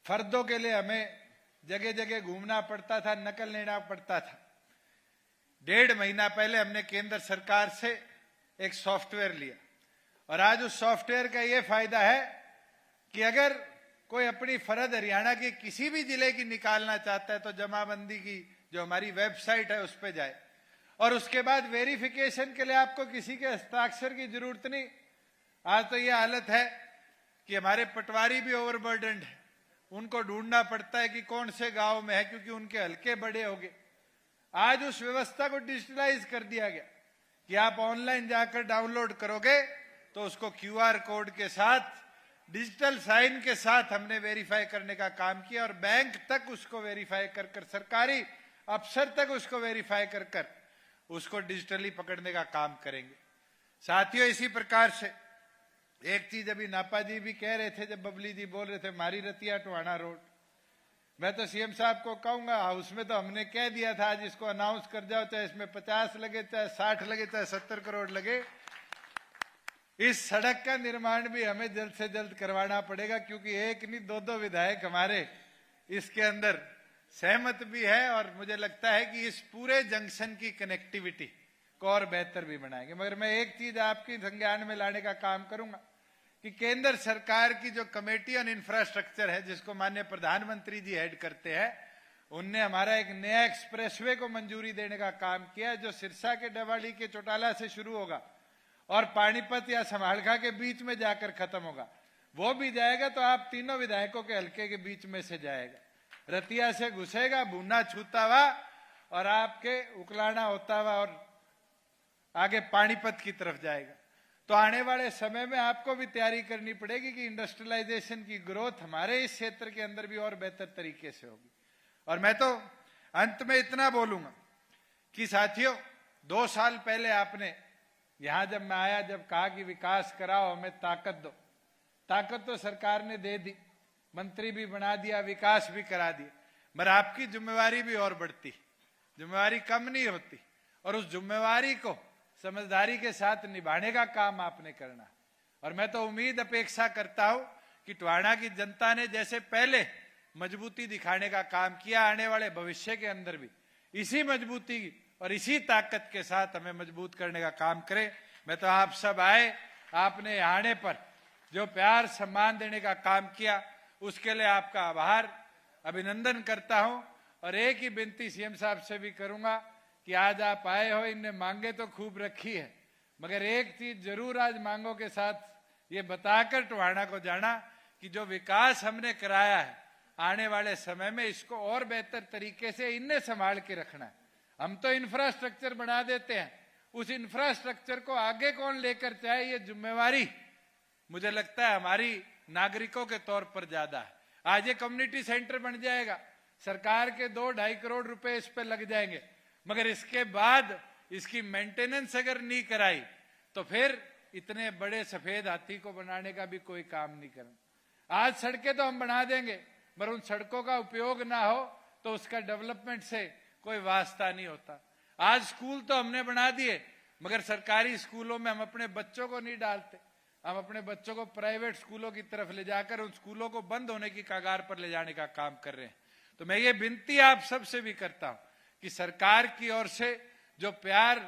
फर्दों के लिए हमें जगह जगह घूमना पड़ता था, नकल लेना पड़ता था, 1.5 महीना पहले हमने केंद्र सरकार से एक सॉफ्टवेयर लिया, और आज उस सॉफ्टवेयर का यह फायदा है कि अगर कोई अपनी फर्द हरियाणा के किसी भी जिले की निकालना चाहता है तो जमाबंदी की जो हमारी वेबसाइट है उस पर जाए, और उसके बाद वेरिफिकेशन के लिए आपको किसी के हस्ताक्षर की जरूरत नहीं। आज तो यह हालत है कि हमारे पटवारी भी ओवरबर्डन्ड है, उनको ढूंढना पड़ता है कि कौन से गांव में है, क्योंकि उनके हल्के बड़े हो गए। आज उस व्यवस्था को डिजिटलाइज कर दिया गया कि आप ऑनलाइन जाकर डाउनलोड करोगे तो उसको क्यूआर कोड के साथ, डिजिटल साइन के साथ हमने वेरीफाई करने का काम किया और बैंक तक उसको वेरीफाई कर कर, सरकारी अफसर तक उसको वेरीफाई कर कर उसको डिजिटली पकड़ने का काम करेंगे। साथियों, इसी प्रकार से एक चीज अभी नापा जी भी कह रहे थे, जब बबली जी बोल रहे थे मारी रतिया टोहाना रोड, मैं तो सीएम साहब को कहूंगा, हाउस में तो हमने कह दिया था आज इसको अनाउंस कर जाओ, चाहे इसमें 50 लगे, चाहे 60 लगे, चाहे 70 करोड़ लगे, इस सड़क का निर्माण भी हमें जल्द से जल्द करवाना पड़ेगा, क्योंकि एक नहीं दो विधायक हमारे इसके अंदर सहमत भी है और मुझे लगता है कि इस पूरे जंक्शन की कनेक्टिविटी को और बेहतर भी बनाएंगे। मगर मैं एक चीज आपकी संज्ञान में लाने का काम करूंगा कि केंद्र सरकार की जो कमेटी ऑन इंफ्रास्ट्रक्चर है, जिसको माननीय प्रधानमंत्री जी हेड करते हैं, उनने हमारा एक नया एक्सप्रेसवे को मंजूरी देने का काम किया, जो सिरसा के डवाली के चौटाला से शुरू होगा और पानीपत या समालखा के बीच में जाकर खत्म होगा। वो भी जाएगा तो आप तीनों विधायकों के हल्के के बीच में से जाएगा, रतिया से घुसेगा, भूना छूता हुआ और आपके उकलाना होता हुआ और आगे पानीपत की तरफ जाएगा। तो आने वाले समय में आपको भी तैयारी करनी पड़ेगी कि इंडस्ट्रियलाइजेशन की ग्रोथ हमारे इस क्षेत्र के अंदर भी और बेहतर तरीके से होगी। और मैं तो अंत में इतना बोलूंगा कि साथियों, 2 साल पहले आपने यहां जब मैं आया, जब कहा कि विकास कराओ, हमें ताकत दो, ताकत तो सरकार ने दे दी, मंत्री भी बना दिया, विकास भी करा दिया, मगर आपकी जिम्मेवारी भी और बढ़ती, जिम्मेवारी कम नहीं होती और उस जिम्मेवारी को समझदारी के साथ निभाने का काम आपने करना। और मैं तो उम्मीद अपेक्षा करता हूं कि टोहाना की जनता ने जैसे पहले मजबूती दिखाने का काम किया, आने वाले भविष्य के अंदर भी इसी मजबूती और इसी ताकत के साथ हमें मजबूत करने का काम करें। मैं तो आप सब आए, आपने आने पर जो प्यार सम्मान देने का काम किया, उसके लिए आपका आभार, अभिनंदन करता हूं। और एक ही विनती सीएम साहब से भी करूंगा कि आज आप आए हो, इनने मांगे तो खूब रखी है, मगर एक चीज जरूर आज मांगों के साथ ये बताकर टोहाना को जाना कि जो विकास हमने कराया है, आने वाले समय में इसको और बेहतर तरीके से इनने संभाल के रखना है। हम तो इंफ्रास्ट्रक्चर बना देते हैं, उस इंफ्रास्ट्रक्चर को आगे कौन लेकर जाए, ये जिम्मेवारी मुझे लगता है हमारी नागरिकों के तौर पर ज्यादा है। आज ये कम्युनिटी सेंटर बन जाएगा, सरकार के 2-2.5 करोड़ रुपए इस पे लग जाएंगे, मगर इसके बाद इसकी मेंटेनेंस अगर नहीं कराई तो फिर इतने बड़े सफेद हाथी को बनाने का भी कोई काम नहीं करना। आज सड़कें तो हम बना देंगे, मगर उन सड़कों का उपयोग ना हो तो उसका डेवलपमेंट से कोई वास्ता नहीं होता। आज स्कूल तो हमने बना दिए, मगर सरकारी स्कूलों में हम अपने बच्चों को नहीं डालते, हम अपने बच्चों को प्राइवेट स्कूलों की तरफ ले जाकर उन स्कूलों को बंद होने की कगार पर ले जाने का काम कर रहे हैं। तो मैं ये विनती आप सबसे भी करता हूं कि सरकार की ओर से जो प्यार,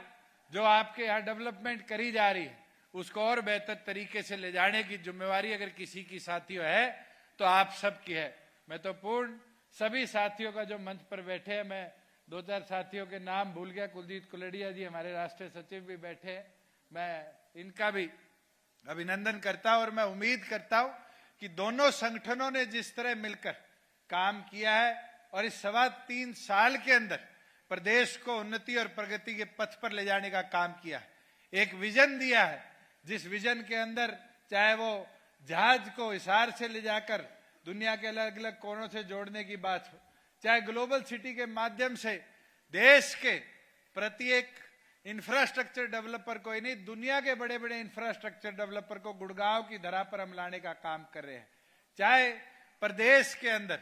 जो आपके यहाँ डेवलपमेंट करी जा रही है, उसको और बेहतर तरीके से ले जाने की जिम्मेवारी अगर किसी की साथियों है तो आप सबकी है। मैं तो पूर्ण सभी साथियों का जो मंच पर बैठे हैं, मैं 2-4 साथियों के नाम भूल गया, कुलदीप कुलडिया जी हमारे राष्ट्रीय सचिव भी बैठे हैं, मैं इनका भी अभिनंदन करता हूं और मैं उम्मीद करता हूं कि दोनों संगठनों ने जिस तरह मिलकर काम किया है और इस 3.25 साल के अंदर प्रदेश को उन्नति और प्रगति के पथ पर ले जाने का काम किया है, एक विजन दिया है, जिस विजन के अंदर चाहे वो जहाज को हिसार से ले जाकर दुनिया के अलग अलग कोनों से जोड़ने की बात हो, चाहे ग्लोबल सिटी के माध्यम से देश के प्रत्येक इंफ्रास्ट्रक्चर डेवलपर को ही नहीं, दुनिया के बड़े बड़े इंफ्रास्ट्रक्चर डेवलपर को गुड़गांव की धरा पर हम लाने का काम कर रहे हैं, चाहे प्रदेश के अंदर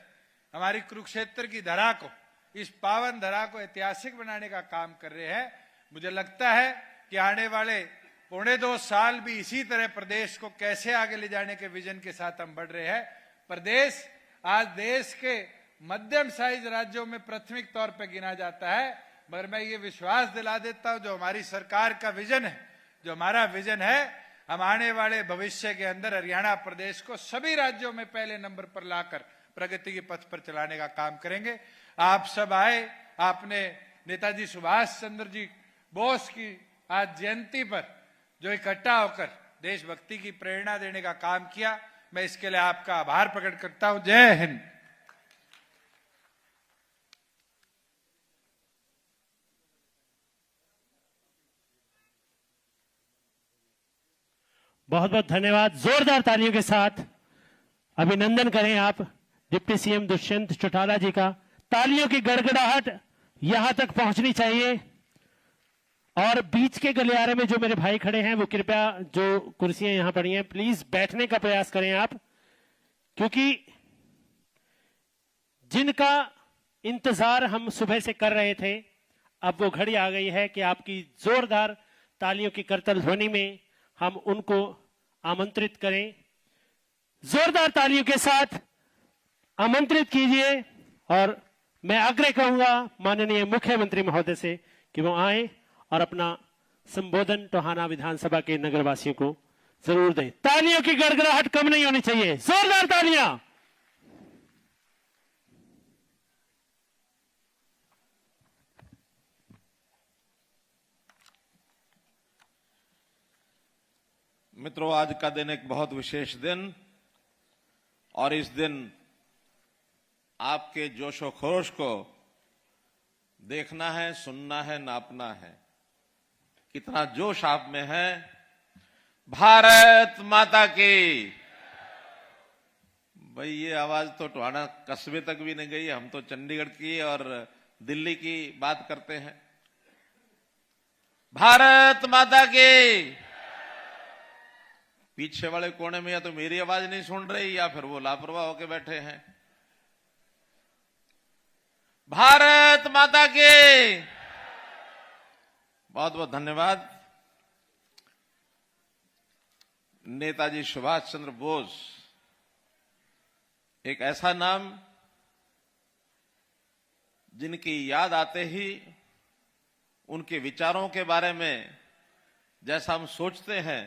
हमारी कुरुक्षेत्र की धरा को, इस पावन धरा को ऐतिहासिक बनाने का काम कर रहे हैं। मुझे लगता है कि आने वाले 1.25 साल भी इसी तरह प्रदेश को कैसे आगे ले जाने के विजन के साथ हम बढ़ रहे हैं। प्रदेश आज देश के मध्यम साइज राज्यों में प्राथमिक तौर पर गिना जाता है, मगर मैं ये विश्वास दिला देता हूं, जो हमारी सरकार का विजन है, जो हमारा विजन है, हम आने वाले भविष्य के अंदर हरियाणा प्रदेश को सभी राज्यों में पहले नंबर पर लाकर प्रगति के पथ पर चलाने का काम करेंगे। आप सब आए, आपने नेताजी सुभाष चंद्र जी बोस की आज जयंती पर जो इकट्ठा होकर देशभक्ति की प्रेरणा देने का काम किया, मैं इसके लिए आपका आभार प्रकट करता हूं। जय हिंद। बहुत बहुत धन्यवाद। जोरदार तालियों के साथ अभिनंदन करें आप डिप्टी सीएम दुष्यंत चौटाला जी का। तालियों की गड़गड़ाहट यहां तक पहुंचनी चाहिए। और बीच के गलियारे में जो मेरे भाई खड़े हैं वो कृपया, जो कुर्सियां यहां पड़ी हैं, प्लीज बैठने का प्रयास करें आप, क्योंकि जिनका इंतजार हम सुबह से कर रहे थे, अब वो घड़ी आ गई है कि आपकी जोरदार तालियों की करतल ध्वनि में हम उनको आमंत्रित करें। जोरदार तालियों के साथ आमंत्रित कीजिए। और मैं आग्रह करूंगा माननीय मुख्यमंत्री महोदय से कि वो आए और अपना संबोधन टोहाना विधानसभा के नगरवासियों को जरूर दें। तालियों की गड़गड़ाहट कम नहीं होनी चाहिए, जोरदार तालियां। मित्रों, आज का दिन एक बहुत विशेष दिन, और इस दिन आपके जोशो खरोश को देखना है, सुनना है, नापना है। कितना जोश आप में है। भारत माता की। भाई ये आवाज तो टोहाना कस्बे तक भी नहीं गई। हम तो चंडीगढ़ की और दिल्ली की बात करते हैं। भारत माता की। पीछे वाले कोने में या तो मेरी आवाज नहीं सुन रही या फिर वो लापरवाह होकर बैठे हैं। भारत माता की। बहुत बहुत धन्यवाद। नेताजी सुभाष चंद्र बोस एक ऐसा नाम जिनकी याद आते ही उनके विचारों के बारे में जैसा हम सोचते हैं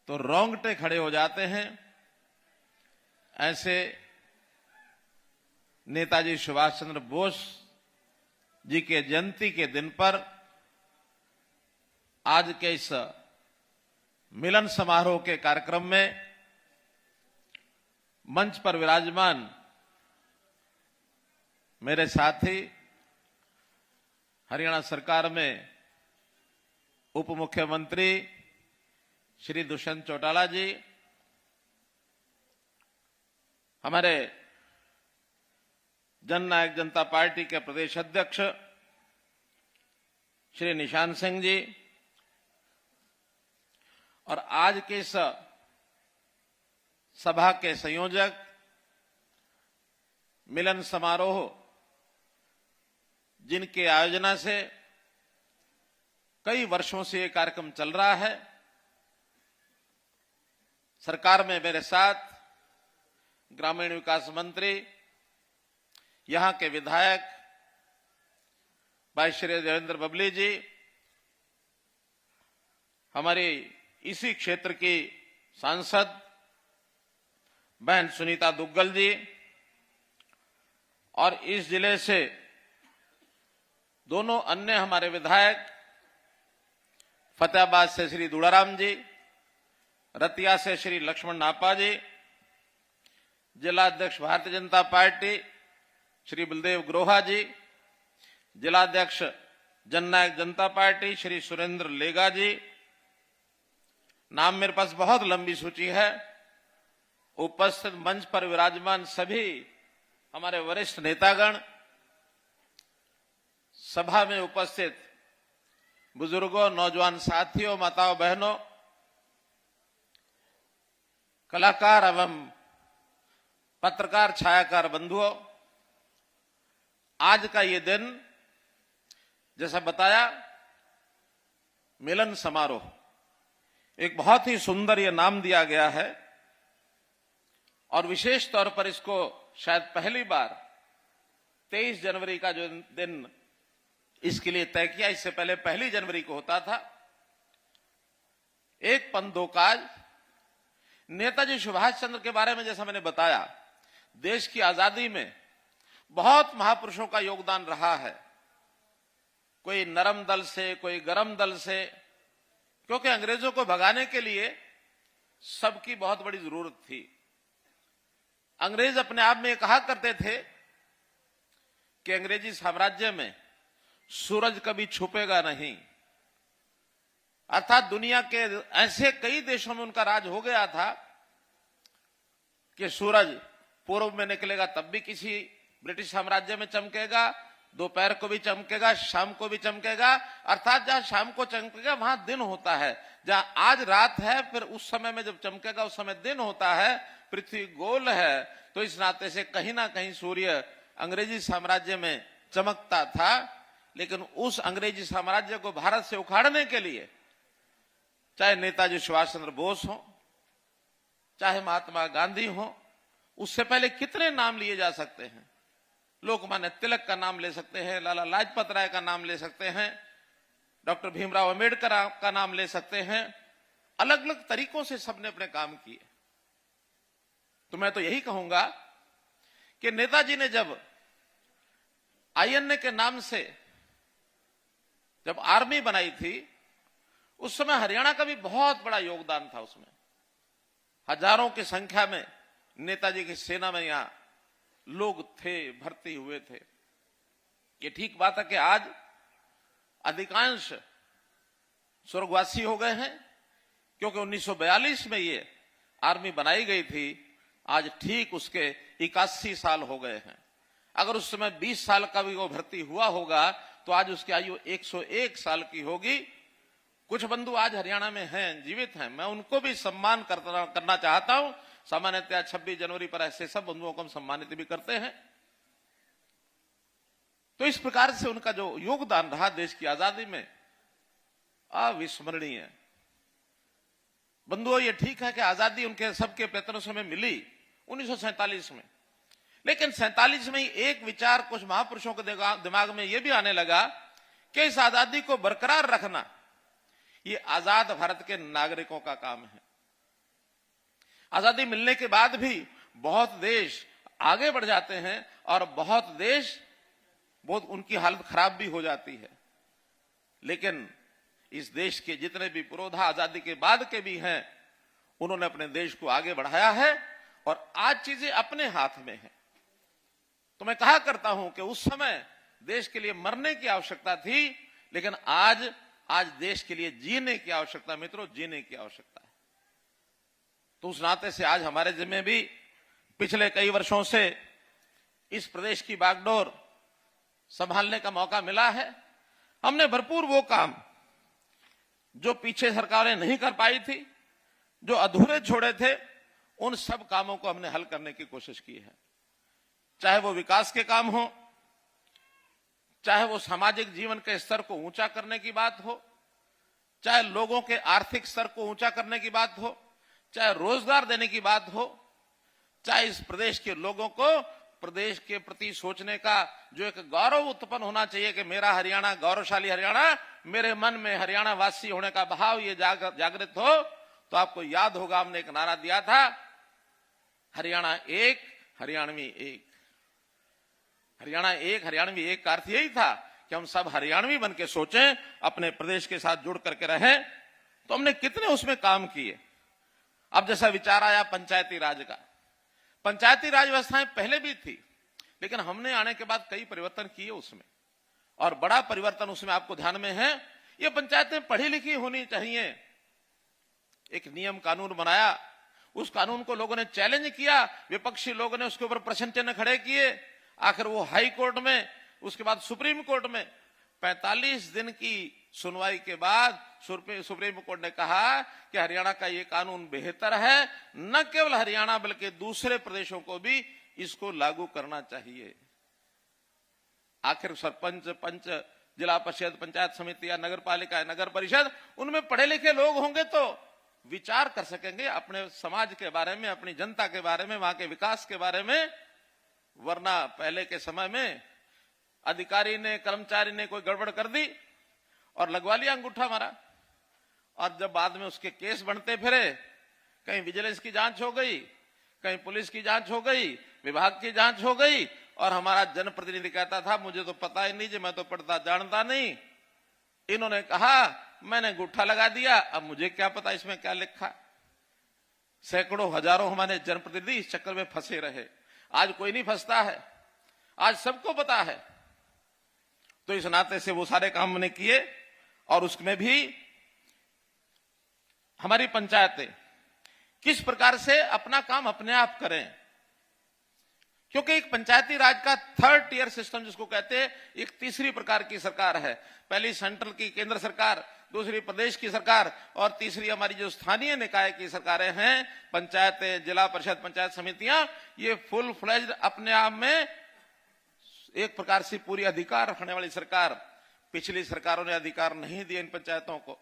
तो रोंगटे खड़े हो जाते हैं। ऐसे नेताजी सुभाष चंद्र बोस जी के जयंती के दिन पर आज के इस मिलन समारोह के कार्यक्रम में मंच पर विराजमान मेरे साथी, हरियाणा सरकार में उप मुख्यमंत्री श्री दुष्यंत चौटाला जी, हमारे जननायक जनता पार्टी के प्रदेश अध्यक्ष श्री निशान सिंह जी, और आज के इस सभा के संयोजक, मिलन समारोह जिनके आयोजना से कई वर्षों से ये कार्यक्रम चल रहा है। सरकार में मेरे साथ ग्रामीण विकास मंत्री, यहां के विधायक भाई श्री देवेंद्र बबली जी, हमारी इसी क्षेत्र की सांसद बहन सुनीता दुग्गल जी, और इस जिले से दोनों अन्य हमारे विधायक, फतेहाबाद से श्री दुड़ाराम जी, रतिया से श्री लक्ष्मण नापा जी, जिला अध्यक्ष भारतीय जनता पार्टी श्री बलदेव ग्रोहा जी, जिलाध्यक्ष जननायक जनता पार्टी श्री सुरेंद्र लेगा जी। नाम मेरे पास बहुत लंबी सूची है। उपस्थित मंच पर विराजमान सभी हमारे वरिष्ठ नेतागण, सभा में उपस्थित बुजुर्गों, नौजवान साथियों, माताओं, बहनों, कलाकार एवं पत्रकार, छायाकार बंधुओं, आज का ये दिन जैसा बताया मिलन समारोह, एक बहुत ही सुंदर ये नाम दिया गया है। और विशेष तौर पर इसको शायद पहली बार 23 जनवरी का जो दिन इसके लिए तय किया, इससे पहले 1 जनवरी को होता था। एक पंथ दो काज। नेताजी सुभाष चंद्र के बारे में जैसा मैंने बताया, देश की आजादी में बहुत महापुरुषों का योगदान रहा है। कोई नरम दल से, कोई गरम दल से, क्योंकि अंग्रेजों को भगाने के लिए सबकी बहुत बड़ी जरूरत थी। अंग्रेज अपने आप में कहा करते थे कि अंग्रेजी साम्राज्य में सूरज कभी छुपेगा नहीं। अर्थात दुनिया के ऐसे कई देशों में उनका राज हो गया था कि सूरज पूर्व में निकलेगा तब भी किसी ब्रिटिश साम्राज्य में चमकेगा, दोपहर को भी चमकेगा, शाम को भी चमकेगा। अर्थात जहां शाम को चमकेगा वहां दिन होता है, जहां आज रात है फिर उस समय में जब चमकेगा उस समय दिन होता है। पृथ्वी गोल है, तो इस नाते से कहीं ना कहीं सूर्य अंग्रेजी साम्राज्य में चमकता था। लेकिन उस अंग्रेजी साम्राज्य को भारत से उखाड़ने के लिए चाहे नेताजी सुभाष चंद्र बोस हो, चाहे महात्मा गांधी हो, उससे पहले कितने नाम लिए जा सकते हैं। लोकमान्य तिलक का नाम ले सकते हैं, लाला लाजपत राय का नाम ले सकते हैं, डॉक्टर भीमराव अंबेडकर का नाम ले सकते हैं। अलग अलग तरीकों से सबने अपने काम किए। तो मैं तो यही कहूंगा कि नेताजी ने जब आईएनए के नाम से जब आर्मी बनाई थी, उस समय हरियाणा का भी बहुत बड़ा योगदान था। उसमें हजारों की संख्या में नेताजी की सेना में यहां लोग थे, भर्ती हुए थे। ये ठीक बात है कि आज अधिकांश स्वर्गवासी हो गए हैं, क्योंकि 1942 में ये आर्मी बनाई गई थी। आज ठीक उसके 81 साल हो गए हैं। अगर उस समय 20 साल का भी वो भर्ती हुआ होगा तो आज उसकी आयु 101 साल की होगी। कुछ बंधु आज हरियाणा में हैं, जीवित हैं, मैं उनको भी सम्मान करना चाहता हूं। सामान्यतः 26 जनवरी पर ऐसे सब बंधुओं को हम सम्मानित भी करते हैं। तो इस प्रकार से उनका जो योगदान रहा देश की आजादी में, अविस्मरणीय। बंधुओं, ये ठीक है कि आजादी उनके सबके प्रयत्नों से हमें मिली 1947 में, लेकिन 47 में ही एक विचार कुछ महापुरुषों के दिमाग में यह भी आने लगा कि इस आजादी को बरकरार रखना ये आजाद भारत के नागरिकों का काम है। आजादी मिलने के बाद भी बहुत देश आगे बढ़ जाते हैं और बहुत उनकी हालत खराब भी हो जाती है। लेकिन इस देश के जितने भी पुरोधा आजादी के बाद के भी हैं, उन्होंने अपने देश को आगे बढ़ाया है और आज चीजें अपने हाथ में है। तो मैं कहा करता हूं कि उस समय देश के लिए मरने की आवश्यकता थी, लेकिन आज देश के लिए जीने की आवश्यकता, मित्रों, जीने की आवश्यकता है। तो उस नाते से आज हमारे जिम्मे भी पिछले कई वर्षों से इस प्रदेश की बागडोर संभालने का मौका मिला है। हमने भरपूर वो काम जो पीछे सरकारें नहीं कर पाई थी, जो अधूरे छोड़े थे, उन सब कामों को हमने हल करने की कोशिश की है। चाहे वो विकास के काम हो, चाहे वो सामाजिक जीवन के स्तर को ऊंचा करने की बात हो, चाहे लोगों के आर्थिक स्तर को ऊंचा करने की बात हो, चाहे रोजगार देने की बात हो, चाहे इस प्रदेश के लोगों को प्रदेश के प्रति सोचने का जो एक गौरव उत्पन्न होना चाहिए कि मेरा हरियाणा गौरवशाली हरियाणा, मेरे मन में हरियाणा वासी होने का भाव ये जागृत हो। तो आपको याद होगा हमने एक नारा दिया था, हरियाणा एक, हरियाणवी एक। हरियाणा एक, हरियाणवी एक का अर्थ यही था कि हम सब हरियाणवी बन के सोचें, अपने प्रदेश के साथ जुड़ करके रहें। तो हमने कितने उसमें काम किए। अब जैसा विचार आया पंचायती राज का, पंचायती राज व्यवस्थाएं पहले भी थी, लेकिन हमने आने के बाद कई परिवर्तन किए उसमें, और बड़ा परिवर्तन उसमें आपको ध्यान में है, ये पंचायतें पढ़ी लिखी होनी चाहिए। एक नियम कानून बनाया, उस कानून को लोगों ने चैलेंज किया, विपक्षी लोगों ने उसके ऊपर प्रश्न चिन्ह खड़े किए। आखिर वो हाई कोर्ट में, उसके बाद सुप्रीम कोर्ट में 45 दिन की सुनवाई के बाद सुप्रीम कोर्ट ने कहा कि हरियाणा का ये कानून बेहतर है, न केवल हरियाणा बल्कि दूसरे प्रदेशों को भी इसको लागू करना चाहिए। आखिर सरपंच, पंच, जिला परिषद, पंचायत समिति या नगर पालिका, नगर परिषद, उनमें पढ़े लिखे लोग होंगे तो विचार कर सकेंगे अपने समाज के बारे में, अपनी जनता के बारे में, वहां के विकास के बारे में। वरना पहले के समय में अधिकारी ने, कर्मचारी ने कोई गड़बड़ कर दी और लगवा लिया अंगूठा मारा, और जब बाद में उसके केस बनते फिरे, कहीं विजिलेंस की जांच हो गई, कहीं पुलिस की जांच हो गई, विभाग की जांच हो गई, और हमारा जनप्रतिनिधि कहता था मुझे तो पता ही नहीं जी, मैं तो पढ़ता जानता नहीं। इन्होंने कहा मैंने अंगूठा लगा दिया, अब मुझे क्या पता इसमें क्या लिखा। सैकड़ों हजारों हमारे जनप्रतिनिधि इस चक्कर में फंसे रहे। आज कोई नहीं फंसता है, आज सबको पता है। तो इस नाते से वो सारे काम हमने किए, और उसमें भी हमारी पंचायतें किस प्रकार से अपना काम अपने आप करें, क्योंकि एक पंचायती राज का थर्ड टियर सिस्टम जिसको कहते हैं, एक तीसरी प्रकार की सरकार है। पहली सेंट्रल की केंद्र सरकार, दूसरी प्रदेश की सरकार और तीसरी हमारी जो स्थानीय निकाय की सरकारें हैं, पंचायतें, जिला परिषद, पंचायत समितियां, ये फुल फ्लेज्ड अपने आप में एक प्रकार से पूरी अधिकार रखने वाली सरकार। पिछली सरकारों ने अधिकार नहीं दिए इन पंचायतों को।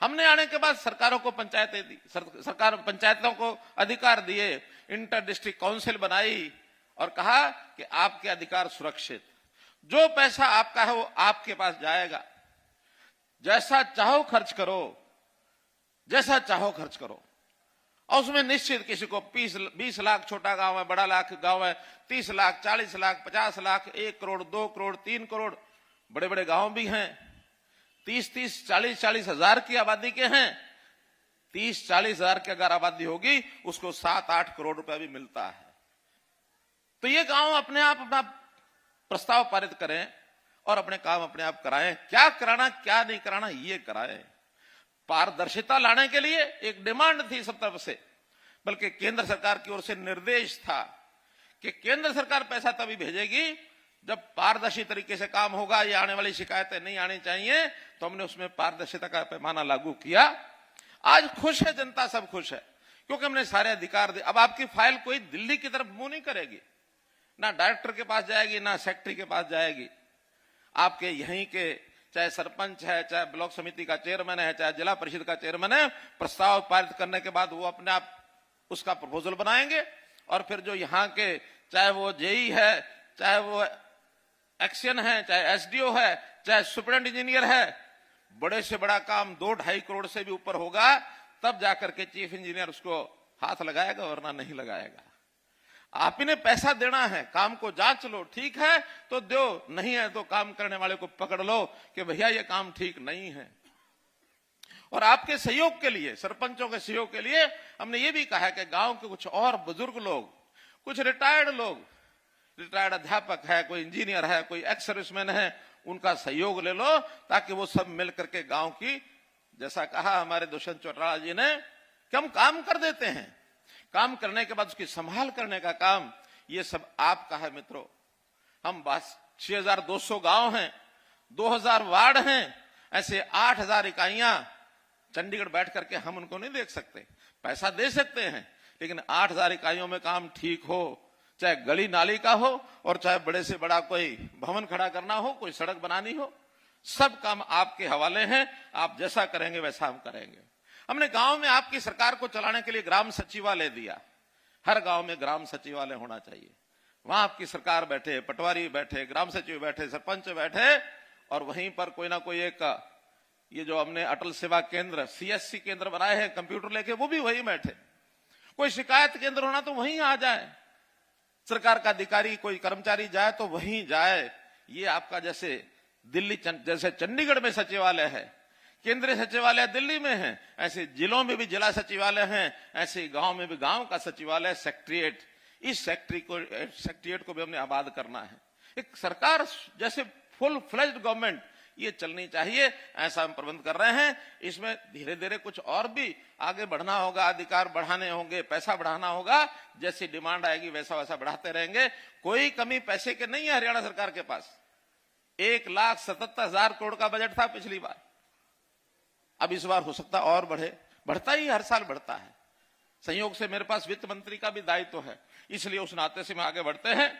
हमने आने के बाद सरकारों को पंचायतें दी, सरकार पंचायतों को अधिकार दिए, इंटर डिस्ट्रिक्ट काउंसिल बनाई और कहा कि आपके अधिकार सुरक्षित, जो पैसा आपका है वो आपके पास जाएगा, जैसा चाहो खर्च करो, जैसा चाहो खर्च करो। और उसमें निश्चित किसी को 20 लाख छोटा गांव है, बड़ा लाख गांव है, 30 लाख, 40 लाख, 50 लाख, 1 करोड़, 2 करोड़, 3 करोड़, बड़े बड़े गांव भी हैं 30-30, 40-40 हजार की आबादी के हैं। 30-40 हजार की अगर आबादी होगी उसको 7-8 करोड़ रुपया भी मिलता है। तो ये गांव अपने आप अपना प्रस्ताव पारित करें और अपने काम अपने आप कराएं। क्या कराना क्या नहीं कराना ये कराएं। पारदर्शिता लाने के लिए एक डिमांड थी सब तरफ से, बल्कि केंद्र सरकार की ओर से निर्देश था कि केंद्र सरकार पैसा तभी भेजेगी जब पारदर्शी तरीके से काम होगा, ये आने वाली शिकायतें नहीं आनी चाहिए। तो हमने उसमें पारदर्शिता का पैमाना लागू किया। आज खुश है जनता, सब खुश है, क्योंकि हमने सारे अधिकार दिए। अब आपकी फाइल कोई दिल्ली की तरफ मुंह नहीं करेगी, ना डायरेक्टर के पास जाएगी, ना सेक्रेटरी के पास जाएगी। आपके यहीं के चाहे सरपंच है, चाहे ब्लॉक समिति का चेयरमैन है, चाहे जिला परिषद का चेयरमैन है, प्रस्ताव पारित करने के बाद वो अपने आप उसका प्रपोजल बनाएंगे और फिर जो यहाँ के, चाहे वो जेई है, चाहे वो एक्शन है, चाहे एसडीओ है, चाहे सुपरिटेंडेंट इंजीनियर है, बड़े से बड़ा काम 2-2.5 करोड़ से भी ऊपर होगा तब जाकर के चीफ इंजीनियर उसको हाथ लगाएगा, वरना नहीं लगाएगा। आप ही ने पैसा देना है, काम को जांच लो, ठीक है तो दो, नहीं है तो काम करने वाले को पकड़ लो कि भैया ये काम ठीक नहीं है। और आपके सहयोग के लिए, सरपंचों के सहयोग के लिए हमने ये भी कहा है कि गांव के कुछ और बुजुर्ग लोग, कुछ रिटायर्ड लोग, रिटायर्ड अध्यापक है, कोई इंजीनियर है, कोई एक्स सर्विसमैन है, उनका सहयोग ले लो ताकि वो सब मिल करके गांव की, जैसा कहा हमारे दुष्यंत चौटाला जी ने, कि हम काम कर देते हैं, काम करने के बाद उसकी संभाल करने का काम ये सब आपका है मित्रों। हम बस 6200 गांव हैं, 2000 वार्ड हैं, ऐसे 8000 इकाइयां चंडीगढ़ बैठ करके हम उनको नहीं देख सकते। पैसा दे सकते हैं, लेकिन 8000 इकाइयों में काम ठीक हो, चाहे गली नाली का हो और चाहे बड़े से बड़ा कोई भवन खड़ा करना हो, कोई सड़क बनानी हो, सब काम आपके हवाले हैं। आप जैसा करेंगे वैसा हम करेंगे। हमने गांव में आपकी सरकार को चलाने के लिए ग्राम सचिवालय दिया। हर गांव में ग्राम सचिवालय होना चाहिए। वहां आपकी सरकार बैठे, पटवारी बैठे, ग्राम सचिव बैठे, सरपंच बैठे और वहीं पर कोई ना कोई एक, ये जो हमने अटल सेवा केंद्र CSC केंद्र बनाए हैं कंप्यूटर लेके, वो भी वहीं बैठे। कोई शिकायत केंद्र होना तो वहीं आ जाए, सरकार का अधिकारी कोई कर्मचारी जाए तो वहीं जाए। ये आपका जैसे दिल्ली, जैसे चंडीगढ़ में सचिवालय है, केंद्रीय सचिवालय दिल्ली में है, ऐसे जिलों में भी जिला सचिवालय हैं, ऐसे गांव में भी गांव का सचिवालय, सेक्रेटरिएट। इस सेक्रेटरिएट को भी हमने आबाद करना है। एक सरकार जैसे फुल फ्लेज्ड गवर्नमेंट ये चलनी चाहिए, ऐसा हम प्रबंध कर रहे हैं। इसमें धीरे धीरे कुछ और भी आगे बढ़ना होगा, अधिकार बढ़ाने होंगे, पैसा बढ़ाना होगा। जैसी डिमांड आएगी वैसा वैसा बढ़ाते रहेंगे। कोई कमी पैसे के नहीं है हरियाणा सरकार के पास। 1,77,000 करोड़ का बजट था पिछली बार, अब इस बार हो सकता और बढ़े, बढ़ता ही हर साल बढ़ता है। संयोग से मेरे पास वित्त मंत्री का भी दायित्व है, इसलिए उस नाते से हम आगे बढ़ते हैं।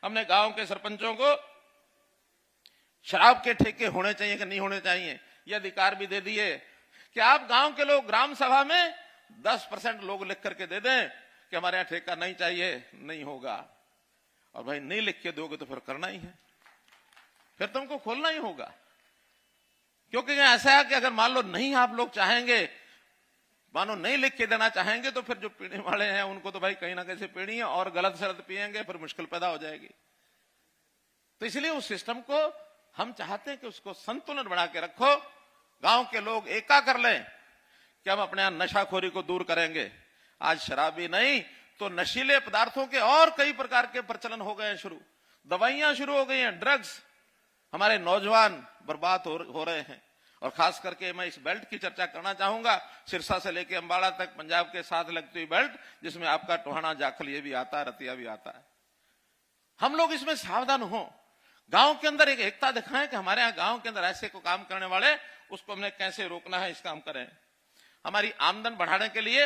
हमने गांव के सरपंचों को शराब के ठेके होने चाहिए कि नहीं होने चाहिए ये अधिकार भी दे दिए कि आप गांव के लोग ग्राम सभा में 10% लोग लिख करके दे दें कि हमारे यहां ठेका नहीं चाहिए, नहीं होगा। और भाई नहीं लिख के दोगे तो फिर करना ही है, फिर तुमको खोलना ही होगा। क्योंकि ऐसा है कि अगर मान लो नहीं आप लोग चाहेंगे, मानो नहीं लिख के देना चाहेंगे, तो फिर जो पीने वाले हैं उनको तो भाई कहीं ना कहीं पीनी है और गलत शरत पिएंगे, फिर मुश्किल पैदा हो जाएगी। तो इसलिए उस सिस्टम को हम चाहते हैं कि उसको संतुलन बना के रखो। गांव के लोग एका कर लें कि हम अपने यहां नशाखोरी को दूर करेंगे। आज शराबी नहीं तो नशीले पदार्थों के और कई प्रकार के प्रचलन हो गए हैं शुरू, दवाइयां शुरू हो गई हैं, ड्रग्स। हमारे नौजवान बर्बाद हो रहे हैं और खास करके मैं इस बेल्ट की चर्चा करना चाहूंगा, सिरसा से लेकर अंबाला तक पंजाब के साथ लगती हुई बेल्ट, जिसमें आपका टोहाना जाखल ये भी आता है, रतिया भी आता है। हम लोग इसमें सावधान हो, गांव के अंदर एक एकता दिखाएं कि हमारे यहाँ गांव के अंदर ऐसे को काम करने वाले, उसको हमने कैसे रोकना है, इस काम करें। हमारी आमदन बढ़ाने के लिए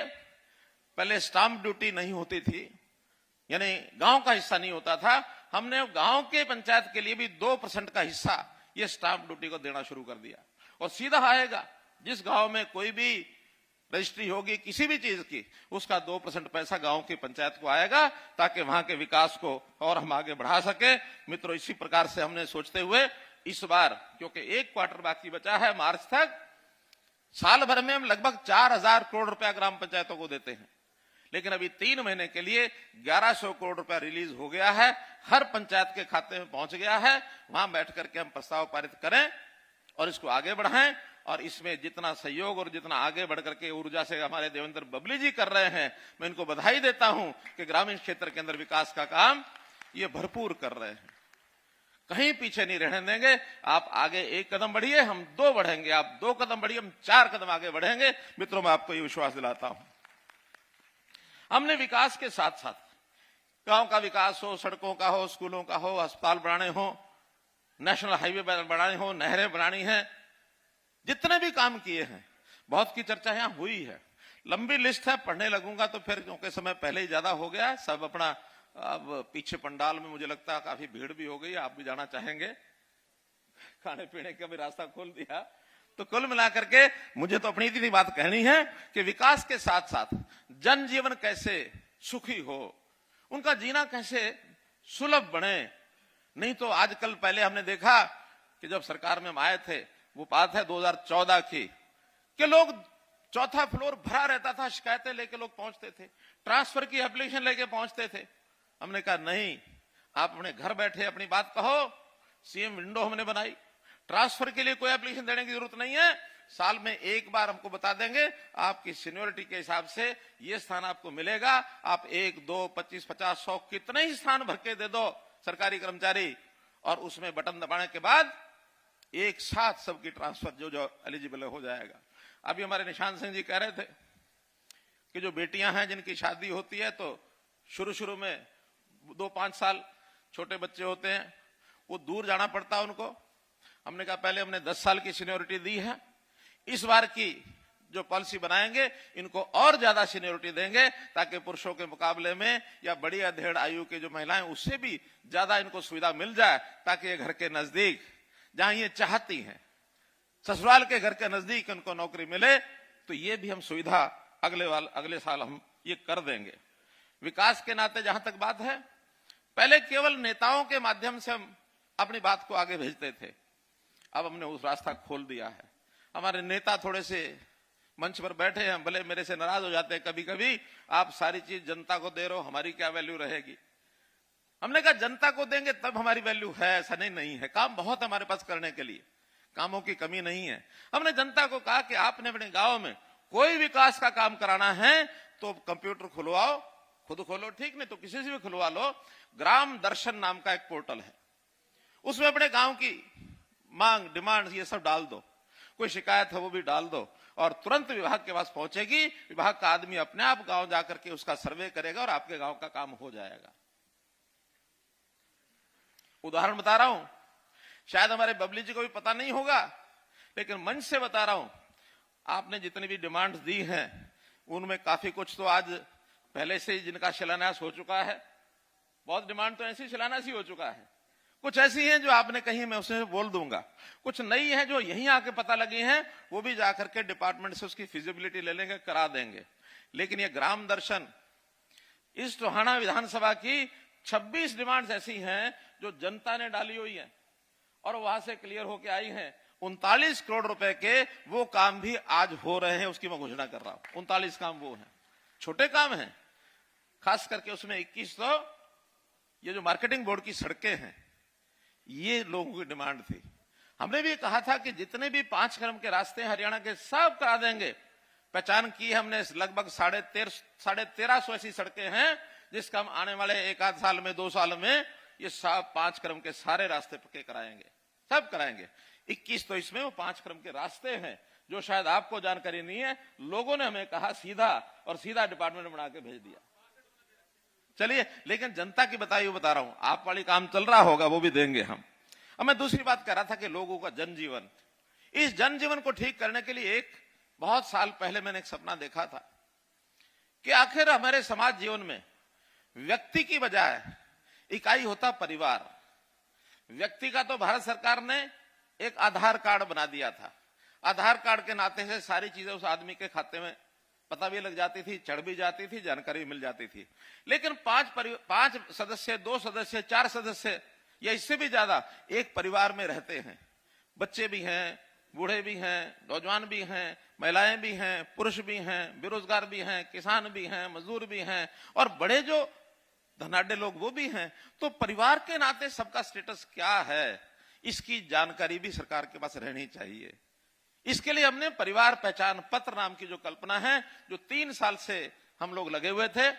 पहले स्टाम्प ड्यूटी नहीं होती थी, यानी गांव का हिस्सा नहीं होता था। हमने गांव के पंचायत के लिए भी 2% का हिस्सा ये स्टाम्प ड्यूटी को देना शुरू कर दिया, और सीधा आएगा जिस गांव में कोई भी रजिस्ट्री होगी किसी भी चीज की, उसका 2% पैसा गांव की पंचायत को आएगा, ताकि वहां के विकास को और हम आगे बढ़ा सके। मित्रों, इसी प्रकार से हमने सोचते हुए इस बार, क्योंकि 1 क्वार्टर बाकी बचा है मार्च तक, साल भर में हम लगभग 4000 करोड़ रुपया ग्राम पंचायतों को देते हैं, लेकिन अभी 3 महीने के लिए 1100 करोड़ रुपया रिलीज हो गया है, हर पंचायत के खाते में पहुंच गया है। वहां बैठ करके हम प्रस्ताव पारित करें और इसको आगे बढ़ाएं, और इसमें जितना सहयोग और जितना आगे बढ़ करके ऊर्जा से हमारे देवेंद्र बबली जी कर रहे हैं, मैं इनको बधाई देता हूं कि ग्रामीण क्षेत्र के अंदर विकास का काम ये भरपूर कर रहे हैं। कहीं पीछे नहीं रहने देंगे। आप आगे 1 कदम बढ़िए, हम 2 बढ़ेंगे, आप 2 कदम बढ़िए, हम 4 कदम आगे बढ़ेंगे। मित्रों, मैं आपको ये विश्वास दिलाता हूं। हमने विकास के साथ साथ गांव का विकास हो, सड़कों का हो, स्कूलों का हो, अस्पताल बनाने हो, नेशनल हाईवे बनाने हो, नहरें बनानी है, जितने भी काम किए हैं, बहुत की चर्चा यहां हुई है, लंबी लिस्ट है, पढ़ने लगूंगा तो फिर क्योंकि समय पहले ही ज्यादा हो गया, सब अपना अब पीछे पंडाल में मुझे लगता है काफी भीड़ भी हो गई, आप भी जाना चाहेंगे, खाने पीने का भी रास्ता खोल दिया। तो कुल मिलाकर के मुझे तो अपनी इतनी बात कहनी है कि विकास के साथ साथ जनजीवन कैसे सुखी हो, उनका जीना कैसे सुलभ बने। नहीं तो आजकल, पहले हमने देखा कि जब सरकार में हम आए थे, वो बात है 2014 की, कि लोग 4था फ्लोर भरा रहता था, शिकायतें लेके लोग पहुंचते थे, ट्रांसफर की एप्लीकेशन लेके पहुंचते थे। हमने कहा नहीं, आप अपने घर बैठे अपनी बात कहो। सीएम विंडो हमने बनाई, ट्रांसफर के लिए कोई एप्लीकेशन देने की जरूरत नहीं है, साल में 1 बार हमको बता देंगे, आपकी सीनियोरिटी के हिसाब से ये स्थान आपको मिलेगा, आप 1, 2, 25, 50, 100 कितने ही स्थान भर के दे दो सरकारी कर्मचारी, और उसमें बटन दबाने के बाद एक साथ सबकी ट्रांसफर जो एलिजिबल हो जाएगा। अभी हमारे निशान सिंह जी कह रहे थे कि जो बेटियां हैं जिनकी शादी होती है, तो शुरू में 2-5 साल छोटे बच्चे होते हैं, वो दूर जाना पड़ता है उनको। हमने कहा पहले हमने 10 साल की सीनियोरिटी दी है, इस बार की जो पॉलिसी बनाएंगे इनको और ज्यादा सीनियोरिटी देंगे, ताकि पुरुषों के मुकाबले में या बड़ी अधेड़ आयु के जो महिलाएं, उससे भी ज्यादा इनको सुविधा मिल जाए, ताकि ये घर के नजदीक, जहां ये चाहती हैं, ससुराल के घर के नजदीक उनको नौकरी मिले। तो ये भी हम सुविधा अगले साल हम ये कर देंगे। विकास के नाते जहां तक बात है, पहले केवल नेताओं के माध्यम से हम अपनी बात को आगे भेजते थे, अब हमने उस रास्ता खोल दिया है। हमारे नेता थोड़े से मंच पर बैठे हैं, भले मेरे से नाराज हो जाते हैं कभी कभी, आप सारी चीज जनता को दे रहे हो, हमारी क्या वैल्यू रहेगी। हमने कहा जनता को देंगे तब हमारी वैल्यू है, ऐसा नहीं है। काम बहुत हमारे पास करने के लिए, कामों की कमी नहीं है। हमने जनता को कहा कि आपने अपने गांव में कोई विकास का काम कराना है तो कंप्यूटर खुलवाओ, खुद खोलो ठीक, नहीं तो किसी से भी खुलवा लो। ग्राम दर्शन नाम का एक पोर्टल है, उसमें अपने गांव की मांग, डिमांड ये सब डाल दो, कोई शिकायत है वो भी डाल दो, और तुरंत विभाग के पास पहुंचेगी। विभाग का आदमी अपने आप गांव जाकर के उसका सर्वे करेगा और आपके गांव का काम हो जाएगा। उदाहरण बता रहा हूं, शायद हमारे बबली जी को भी पता नहीं होगा, लेकिन मंच से बता रहा हूं, आपने जितनी भी डिमांड दी हैं उनमें काफी कुछ तो आज पहले से ही जिनका शिलान्यास हो चुका है, बहुत डिमांड तो ऐसी शिलान्यास ही हो चुका है, कुछ ऐसी हैं जो आपने कही, मैं उसे बोल दूंगा, कुछ नई है जो यहीं आके पता लगी हैं, वो भी जाकर के डिपार्टमेंट से उसकी फिजिबिलिटी ले लेंगे, करा देंगे। लेकिन ये ग्राम दर्शन, इस टोहाना विधानसभा की 26 डिमांड्स ऐसी हैं जो जनता ने डाली हुई है और वहां से क्लियर होके आई हैं। 39 करोड़ रुपए के वो काम भी आज हो रहे हैं, उसकी मैं घोषणा कर रहा हूं। 39 काम वो हैं, छोटे काम हैं, खास करके उसमें 21 तो ये जो मार्केटिंग बोर्ड की सड़कें हैं, ये लोगों की डिमांड थी। हमने भी कहा था कि जितने भी 5 क्रम के रास्ते हरियाणा के सब करा देंगे। पहचान की हमने, लगभग 1350 ऐसी सड़कें हैं जिसका हम आने वाले 1 साल में 2 साल में ये 5 क्रम के सारे रास्ते पक्के कराएंगे, सब कराएंगे। 21 तो इसमें वो 5 क्रम के रास्ते हैं जो शायद आपको जानकारी नहीं है। लोगों ने हमें कहा सीधा, और सीधा डिपार्टमेंट बना के भेज दिया। चलिए, लेकिन जनता की बताई हुई बता रहा हूं, आप वाली काम चल रहा होगा वो भी देंगे हम। अब मैं दूसरी बात कह रहा था कि लोगों का जनजीवन, इस जनजीवन को ठीक करने के लिए एक बहुत साल पहले मैंने एक सपना देखा था कि आखिर हमारे समाज जीवन में व्यक्ति की बजाय इकाई होता परिवार। व्यक्ति का तो भारत सरकार ने एक आधार कार्ड बना दिया था। आधार कार्ड के नाते से सारी चीजें उस आदमी के खाते में पता भी लग जाती थी, चढ़ भी जाती थी, जानकारी मिल जाती थी। लेकिन 5 सदस्य, 2 सदस्य, 4 सदस्य या इससे भी ज्यादा एक परिवार में रहते हैं। बच्चे भी हैं, बूढ़े भी हैं, नौजवान भी हैं, महिलाएं भी हैं, पुरुष भी हैं, बेरोजगार भी हैं, किसान भी हैं, मजदूर भी हैं, और बड़े जो धनाढ्य लोग वो भी हैं। तो परिवार के नाते सबका स्टेटस क्या है, इसकी जानकारी भी सरकार के पास रहनी चाहिए। इसके लिए हमने परिवार पहचान पत्र नाम की जो कल्पना है, जो 3 साल से हम लोग लगे हुए थे,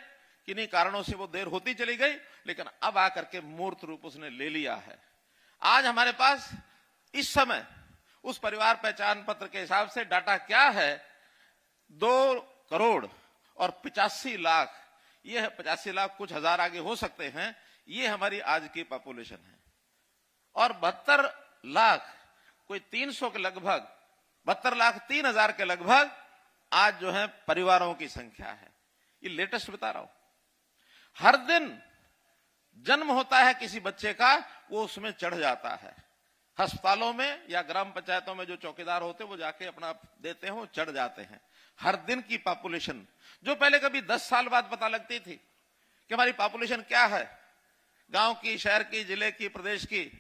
किन्हीं कारणों से वो देर होती चली गई, लेकिन अब आकर के मूर्त रूप उसने ले लिया है। आज हमारे पास इस समय उस परिवार पहचान पत्र के हिसाब से डाटा क्या है, 2 करोड़ और 85 लाख, ये है 85 लाख, कुछ हजार आगे हो सकते हैं, ये हमारी आज की पॉपुलेशन है। और 72 लाख, कोई 300 के लगभग, 72 लाख 3 हजार के लगभग आज जो है परिवारों की संख्या है। ये लेटेस्ट बता रहा हूं। हर दिन जन्म होता है किसी बच्चे का, वो उसमें चढ़ जाता है। अस्पतालों में या ग्राम पंचायतों में जो चौकीदार होते हैं वो जाके अपना देते हैं, वो चढ़ जाते हैं। हर दिन की पॉपुलेशन, जो पहले कभी 10 साल बाद पता लगती थी कि हमारी पॉपुलेशन क्या है, गांव की, शहर की, जिले की, प्रदेश की,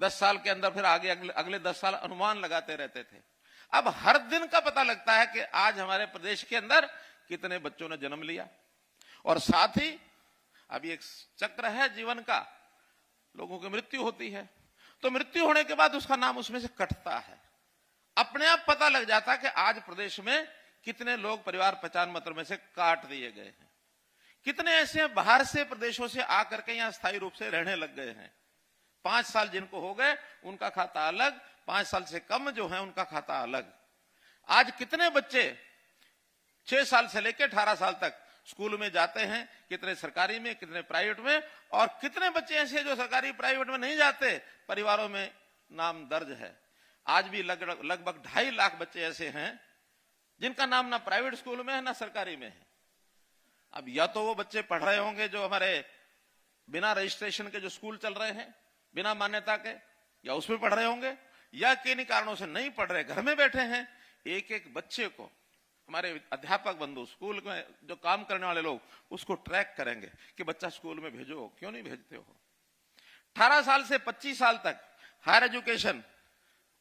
10 साल के अंदर फिर आगे अगले 10 साल अनुमान लगाते रहते थे। अब हर दिन का पता लगता है कि आज हमारे प्रदेश के अंदर कितने बच्चों ने जन्म लिया। और साथ ही अभी एक चक्र है जीवन का, लोगों की मृत्यु होती है, तो मृत्यु होने के बाद उसका नाम उसमें से कटता है। अपने आप पता लग जाता है कि आज प्रदेश में कितने लोग परिवार पहचान पत्र में से काट दिए गए हैं, कितने ऐसे बाहर से प्रदेशों से आकर के यहां स्थायी रूप से रहने लग गए हैं। 5 साल जिनको हो गए उनका खाता अलग, 5 साल से कम जो है उनका खाता अलग। आज कितने बच्चे 6 साल से लेकर 18 साल तक स्कूल में जाते हैं, कितने सरकारी में, कितने प्राइवेट में, और कितने बच्चे ऐसे जो सरकारी प्राइवेट में नहीं जाते, परिवारों में नाम दर्ज है। आज भी लगभग 2.5 लाख बच्चे ऐसे हैं जिनका नाम ना प्राइवेट स्कूल में है ना सरकारी में है। अब या तो वो बच्चे पढ़ रहे होंगे जो हमारे बिना रजिस्ट्रेशन के जो स्कूल चल रहे हैं, बिना मान्यता के, या उसमें पढ़ रहे होंगे, या किन्हीं कारणों से नहीं पढ़ रहे, घर में बैठे हैं। एक एक बच्चे को हमारे अध्यापक बंधु, स्कूल में जो काम करने वाले लोग, उसको ट्रैक करेंगे कि बच्चा स्कूल में भेजो, क्यों नहीं भेजते हो। 18 साल से 25 साल तक हायर एजुकेशन,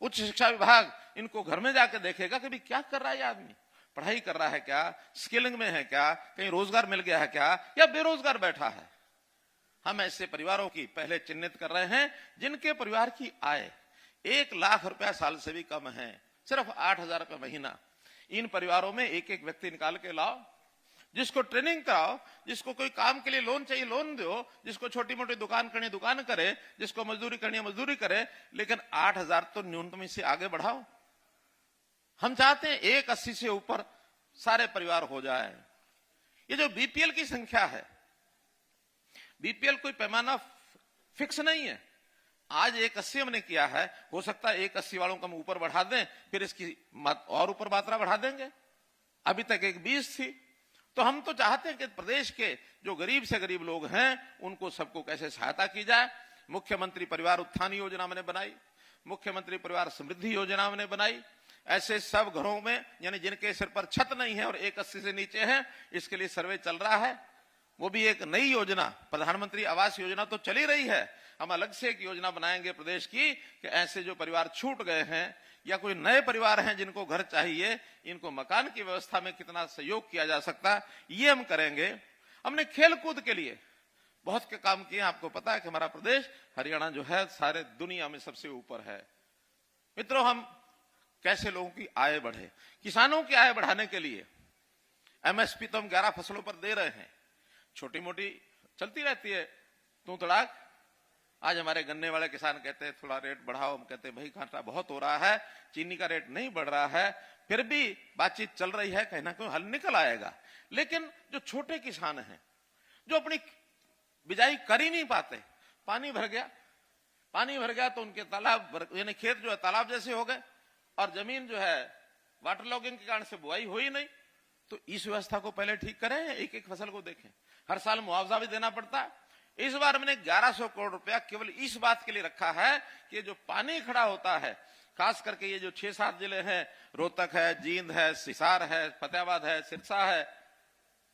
उच्च शिक्षा विभाग इनको घर में जाकर देखेगा कि भाई क्या कर रहा है ये आदमी, पढ़ाई कर रहा है क्या, स्किलिंग में है क्या, कहीं रोजगार मिल गया है क्या, या बेरोजगार बैठा है। हम ऐसे परिवारों की पहले चिन्हित कर रहे हैं जिनके परिवार की आय 1 लाख रुपया साल से भी कम है, सिर्फ 8,000 रुपये महीना। इन परिवारों में एक एक व्यक्ति निकाल के लाओ, जिसको ट्रेनिंग कराओ, जिसको कोई काम के लिए लोन चाहिए लोन दो, जिसको छोटी मोटी दुकान करनी दुकान करे, जिसको मजदूरी करनी मजदूरी करे, लेकिन 8,000 तो न्यूनतम इससे आगे बढ़ाओ। हम चाहते हैं 180 से ऊपर सारे परिवार हो जाए। ये जो बीपीएल की संख्या है, बीपीएल कोई पैमाना फिक्स नहीं है। आज 180 हमने किया है, हो सकता है 180 वालों को हम ऊपर बढ़ा दें, फिर इसकी और ऊपर मात्रा बढ़ा देंगे। अभी तक 120 थी। तो हम तो चाहते हैं कि प्रदेश के जो गरीब से गरीब लोग हैं उनको सबको कैसे सहायता की जाए। मुख्यमंत्री परिवार उत्थान योजना हमने बनाई, मुख्यमंत्री परिवार समृद्धि योजना हमने बनाई। ऐसे सब घरों में, यानी जिनके सिर पर छत नहीं है और 180 से नीचे है, इसके लिए सर्वे चल रहा है। वो भी एक नई योजना, प्रधानमंत्री आवास योजना तो चली रही है, हम अलग से एक योजना बनाएंगे प्रदेश की कि ऐसे जो परिवार छूट गए हैं या कोई नए परिवार हैं जिनको घर चाहिए, इनको मकान की व्यवस्था में कितना सहयोग किया जा सकता है, ये हम करेंगे। हमने खेल कूद के लिए बहुत के काम किए। आपको पता है कि हमारा प्रदेश, हरियाणा जो है सारे दुनिया में सबसे ऊपर है। मित्रों, हम कैसे लोगों की आय बढ़े, किसानों की आय बढ़ाने के लिए एमएसपी तो हम 11 फसलों पर दे रहे हैं। छोटी मोटी चलती रहती है तू तड़ाक, आज हमारे गन्ने वाले किसान कहते हैं थोड़ा रेट बढ़ाओ, हम कहते हैं भाई घाटा बहुत हो रहा है, चीनी का रेट नहीं बढ़ रहा है, फिर भी बातचीत चल रही है, कहीं ना कहीं हल निकल आएगा। लेकिन जो छोटे किसान हैं, जो अपनी बिजाई कर ही नहीं पाते, पानी भर गया तो उनके तालाब यानी खेत जो है तालाब जैसे हो गए, और जमीन जो है वाटर लॉगिंग के कारण से बुआई हो ही नहीं। तो इस व्यवस्था को पहले ठीक करें, एक एक फसल को देखें। हर साल मुआवजा भी देना पड़ता है। इस बार मैंने 1100 करोड़ रुपया केवल इस बात के लिए रखा है कि जो पानी खड़ा होता है, खास करके ये जो 6-7 जिले हैं, रोहतक है, जींद है, हिसार है, फतेहाबाद है, सिरसा है,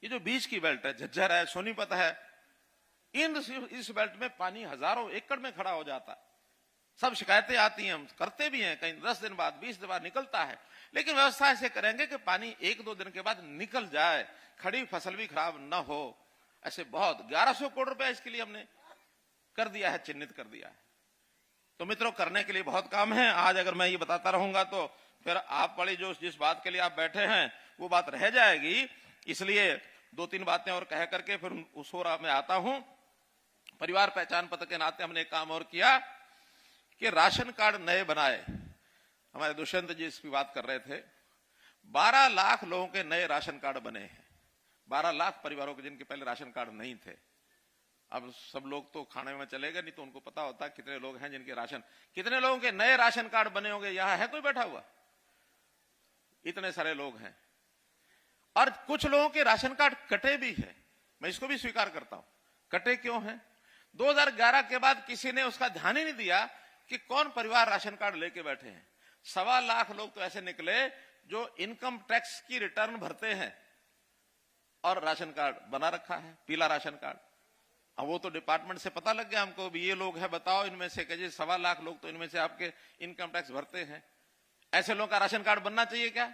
ये जो बीच की बेल्ट है, झज्जर है, सोनीपत है, इस बेल्ट में पानी हजारों एकड़ में खड़ा हो जाता है। सब शिकायतें आती हैं, हम करते भी हैं, कहीं 10 दिन बाद 20 दिन बाद निकलता है। लेकिन व्यवस्था ऐसे करेंगे कि पानी 1-2 दिन के बाद निकल जाए, खड़ी फसल भी खराब न हो। ऐसे बहुत 1100 करोड़ रुपया इसके लिए हमने कर दिया है, चिन्हित कर दिया है। तो मित्रों, करने के लिए बहुत काम है। आज अगर मैं ये बताता रहूंगा तो फिर आप वाली जो जिस बात के लिए आप बैठे हैं वो बात रह जाएगी। इसलिए 2-3 बातें और कह करके फिर उस ओर मैं आता हूं। परिवार पहचान पत्र के नाते हमने एक काम और किया कि राशन कार्ड नए बनाए। हमारे दुष्यंत जी इसकी बात कर रहे थे, 12 लाख लोगों के नए राशन कार्ड बने हैं। 12 लाख परिवारों के जिनके पहले राशन कार्ड नहीं थे। अब सब लोग तो खाने में चले गए, नहीं तो उनको पता होता कितने लोग हैं जिनके राशन, कितने लोगों के नए राशन कार्ड बने होंगे। यहां है कोई बैठा हुआ? इतने सारे लोग हैं। और कुछ लोगों के राशन कार्ड कटे भी है, मैं इसको भी स्वीकार करता हूं। कटे क्यों हैं? 2011 के बाद किसी ने उसका ध्यान ही नहीं दिया कि कौन परिवार राशन कार्ड लेके बैठे हैं। 1.25 लाख लोग तो ऐसे निकले जो इनकम टैक्स की रिटर्न भरते हैं और राशन कार्ड बना रखा है, पीला राशन कार्ड। अब वो तो डिपार्टमेंट से पता लग गया हमको, भी ये लोग हैं, बताओ इनमें से, कहिए 1.25 लाख लोग तो इनमें से आपके इनकम टैक्स भरते हैं। ऐसे लोगों का राशन कार्ड बनना चाहिए क्या?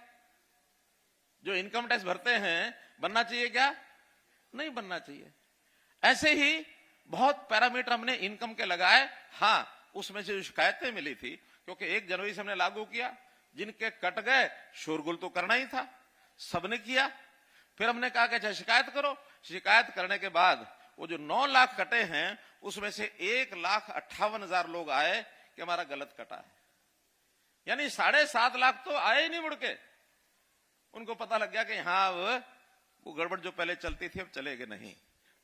जो इनकम टैक्स भरते हैं बनना चाहिए क्या? नहीं बनना चाहिए। ऐसे ही बहुत पैरामीटर हमने इनकम के लगाए। हाँ, उसमें से जो शिकायतें मिली थी, क्योंकि 1 जनवरी से हमने लागू किया, जिनके कट गए शोरगुल तो करना ही था, सबने किया। फिर हमने कहा कि अच्छा शिकायत करो। शिकायत करने के बाद वो जो 9 लाख कटे हैं उसमें से 1,58,000 लोग आए कि हमारा गलत कटा है। यानी 7.5 लाख तो आए ही नहीं मुड़ के। उनको पता लग गया कि हाँ वो गड़बड़ जो पहले चलती थी अब चलेगी नहीं।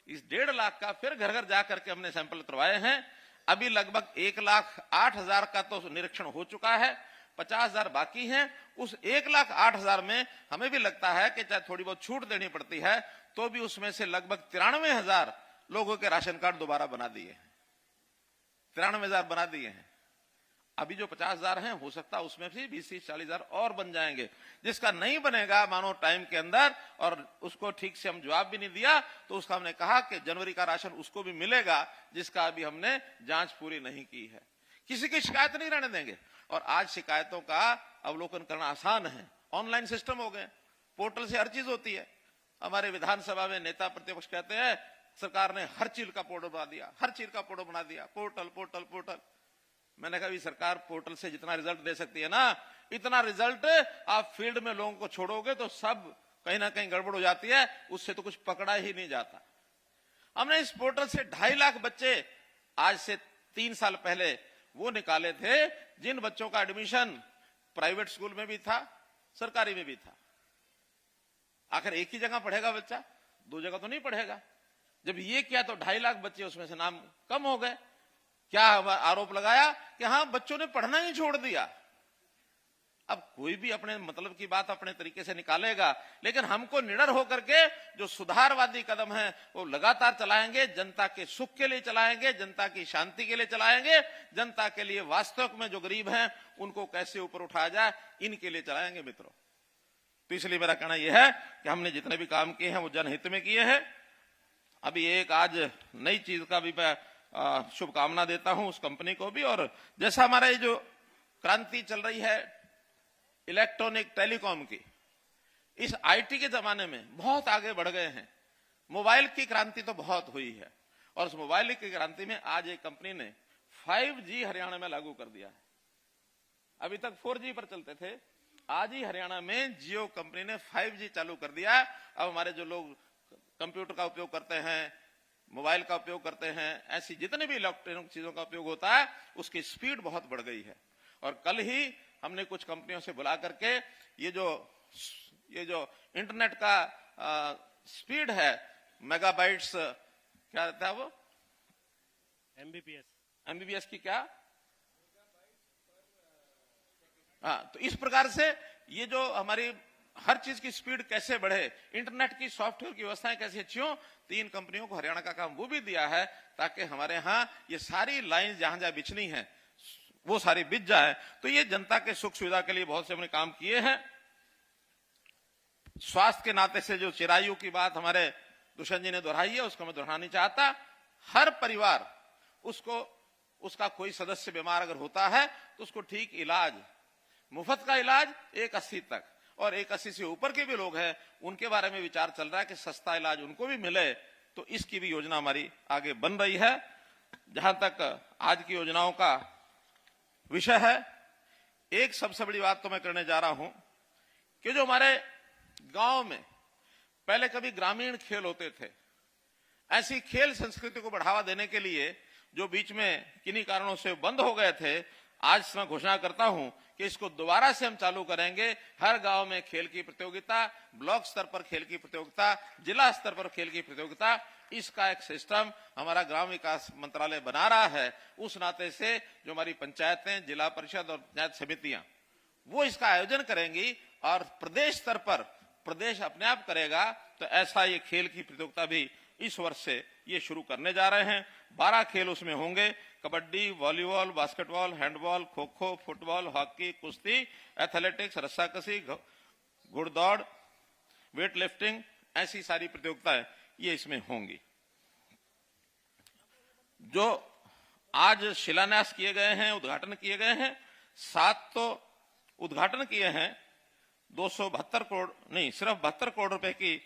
इस 1.5 लाख का फिर घर घर जाकर के हमने सैंपल करवाए हैं। अभी लगभग 1,08,000 का तो निरीक्षण हो चुका है, 50,000 बाकी हैं। उस 1,08,000 में हमें भी लगता है कि चाहे थोड़ी बहुत छूट देनी पड़ती है तो भी उसमें से लगभग 93,000 लोगों के राशन कार्ड दोबारा बना दिए हैं। 93,000 बना दिए हैं। अभी जो 50,000 हैं, हो सकता है उसमें भी 20-40,000 और बन जाएंगे। जिसका नहीं बनेगा मानो टाइम के अंदर, और उसको ठीक से हम जवाब भी नहीं दिया, तो उसका हमने कहा कि जनवरी का राशन उसको भी मिलेगा जिसका अभी हमने जांच पूरी नहीं की है। किसी की शिकायत नहीं रहने देंगे। और आज शिकायतों का अवलोकन करना आसान है, ऑनलाइन सिस्टम हो गए, पोर्टल से हर चीज होती है। हमारे विधानसभा में नेता प्रतिपक्ष कहते हैं सरकार ने हर चीज का पोर्टल बना दिया, हर चीज का पोर्टल बना दिया, पोर्टल पोर्टल पोर्टल। मैंने कहा सरकार पोर्टल से जितना रिजल्ट दे सकती है ना, इतना रिजल्ट आप फील्ड में लोगों को छोड़ोगे तो सब कहीं ना कहीं गड़बड़ हो जाती है, उससे तो कुछ पकड़ा ही नहीं जाता। हमने इस पोर्टल से 2.5 लाख बच्चे आज से 3 साल पहले वो निकाले थे जिन बच्चों का एडमिशन प्राइवेट स्कूल में भी था, सरकारी में भी था। आखिर एक ही जगह पढ़ेगा बच्चा, 2 जगह तो नहीं पढ़ेगा। जब ये किया तो 2.5 लाख बच्चे उसमें से नाम कम हो गए। क्या आरोप लगाया कि हाँ बच्चों ने पढ़ना ही छोड़ दिया। अब कोई भी अपने मतलब की बात अपने तरीके से निकालेगा, लेकिन हमको निडर होकर के जो सुधारवादी कदम है वो लगातार चलाएंगे। जनता के सुख के लिए चलाएंगे, जनता की शांति के लिए चलाएंगे, जनता के लिए वास्तव में जो गरीब हैं उनको कैसे ऊपर उठाया जाए, इनके लिए चलाएंगे मित्रों। तो इसलिए मेरा कहना यह है कि हमने जितने भी काम किए हैं वो जनहित में किए हैं। अभी एक आज नई चीज का भी मैं शुभकामना देता हूं उस कंपनी को भी। और जैसा हमारा ये जो क्रांति चल रही है इलेक्ट्रॉनिक टेलीकॉम की, इस आईटी के जमाने में बहुत आगे बढ़ गए हैं। मोबाइल की क्रांति तो बहुत हुई है, और उस मोबाइल की क्रांति में आज एक कंपनी ने 5G हरियाणा में लागू कर दिया है। अभी तक 4G पर चलते थे, आज ही हरियाणा में जियो कंपनी ने 5G चालू कर दिया। अब हमारे जो लोग कंप्यूटर का उपयोग करते हैं, मोबाइल का उपयोग करते हैं, ऐसी जितने भी इलेक्ट्रॉनिक चीजों का उपयोग होता है उसकी स्पीड बहुत बढ़ गई है। और कल ही हमने कुछ कंपनियों से बुला करके ये जो इंटरनेट का स्पीड है, मेगाबाइट्स क्या रहता है वो, एमबीपीएस की क्या, हाँ, तो इस प्रकार से ये जो हमारी हर चीज की स्पीड कैसे बढ़े, इंटरनेट की सॉफ्टवेयर की व्यवस्थाएं कैसे अच्छी हो, 3 कंपनियों को हरियाणा का काम वो भी दिया है ताकि हमारे यहाँ ये सारी लाइन जहां जहां बिछनी है वो सारी बिछ जाए। तो ये जनता के सुख सुविधा के लिए बहुत से हमने काम किए हैं। स्वास्थ्य के नाते से जो चिरायु की बात हमारे दुष्यंत जी ने दोहराई है उसको मैं दोहराना नहीं चाहता। हर परिवार उसका कोई सदस्य बीमार अगर होता है तो उसको ठीक इलाज, मुफ्त का इलाज 180 तक, और 180 से ऊपर के भी लोग हैं उनके बारे में विचार चल रहा है कि सस्ता इलाज उनको भी मिले, तो इसकी भी योजना हमारी आगे बन रही है। जहां तक आज की योजनाओं का विषय है, एक सबसे बड़ी बात तो मैं करने जा रहा हूं कि जो हमारे गांव में पहले कभी ग्रामीण खेल होते थे, ऐसी खेल संस्कृति को बढ़ावा देने के लिए जो बीच में किन्हीं कारणों से बंद हो गए थे, आज मैं घोषणा करता हूं कि इसको दोबारा से हम चालू करेंगे। हर गांव में खेल की प्रतियोगिता, ब्लॉक स्तर पर खेल की प्रतियोगिता, जिला स्तर पर खेल की प्रतियोगिता, इसका एक सिस्टम हमारा ग्राम विकास मंत्रालय बना रहा है। उस नाते से जो हमारी पंचायतें, जिला परिषद और पंचायत समितियां वो इसका आयोजन करेंगी और प्रदेश स्तर पर प्रदेश अपने आप करेगा। तो ऐसा ये खेल की प्रतियोगिता भी इस वर्ष से ये शुरू करने जा रहे हैं। 12 खेल उसमें होंगे, kabaddi, volleyball, basketball, handball, kho kho, football, hockey, कुश्ती, एथलेटिक्स, रस्साकशी, घुड़दौड़, वेट लिफ्टिंग, ऐसी सारी प्रतियोगिताएं ये इसमें होंगी। जो आज शिलान्यास किए गए हैं, उद्घाटन किए गए हैं, 7 तो उद्घाटन किए हैं, 272 करोड़ नहीं, सिर्फ 72 करोड़ रुपए की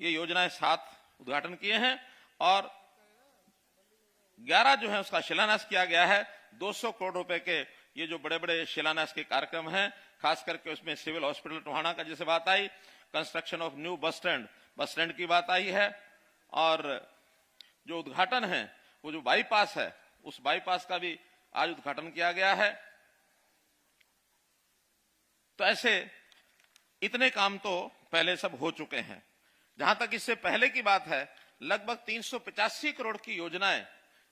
ये योजनाएं 7 उद्घाटन किए हैं और 11 जो है उसका शिलान्यास किया गया है। 200 करोड़ रुपए के ये जो बड़े बड़े शिलान्यास के कार्यक्रम हैं, खास करके उसमें सिविल हॉस्पिटल टोहाना का जैसे बात आई, construction of new bus stand की बात आई है, और जो उद्घाटन है वो जो बाईपास है उस बाईपास का भी आज उद्घाटन किया गया है। तो ऐसे इतने काम तो पहले सब हो चुके हैं। जहां तक इससे पहले की बात है, लगभग 385 करोड़ की योजनाएं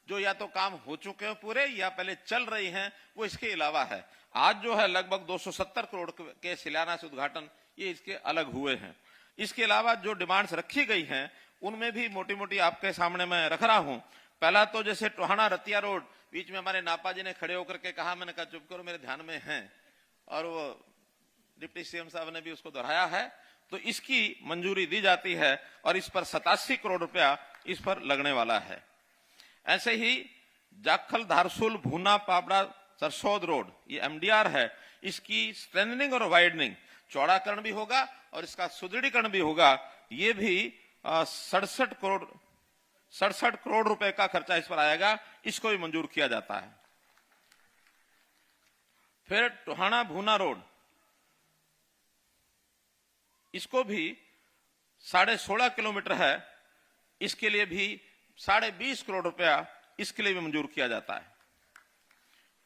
जो या तो काम हो चुके हैं पूरे या पहले चल रही हैं, वो इसके अलावा है। आज जो है लगभग 270 करोड़ के शिलान्यास उद्घाटन ये इसके अलग हुए हैं। इसके अलावा जो डिमांड्स रखी गई हैं उनमें भी मोटी मोटी आपके सामने मैं रख रहा हूं। पहला तो जैसे टोहाना रतिया रोड, बीच में हमारे नापा जी ने खड़े होकर के कहा, मैंने कहा चुप करो मेरे ध्यान में है, और वो डिप्टी सीएम साहब ने भी उसको दोहराया है, तो इसकी मंजूरी दी जाती है और इस पर 87 करोड़ रुपया इस पर लगने वाला है। ऐसे ही जाखल धारसूल भूना पाबड़ा सरसौद रोड, ये एमडीआर है, इसकी स्ट्रेंथनिंग और वाइडनिंग, चौड़ाकरण भी होगा और इसका सुदृढ़ीकरण भी होगा। ये भी 67 करोड़ रुपए का खर्चा इस पर आएगा, इसको भी मंजूर किया जाता है। फिर टोहाना भूना रोड, इसको भी 16.5 किलोमीटर है, इसके लिए भी 20.5 करोड़ रुपया इसके लिए भी मंजूर किया जाता है।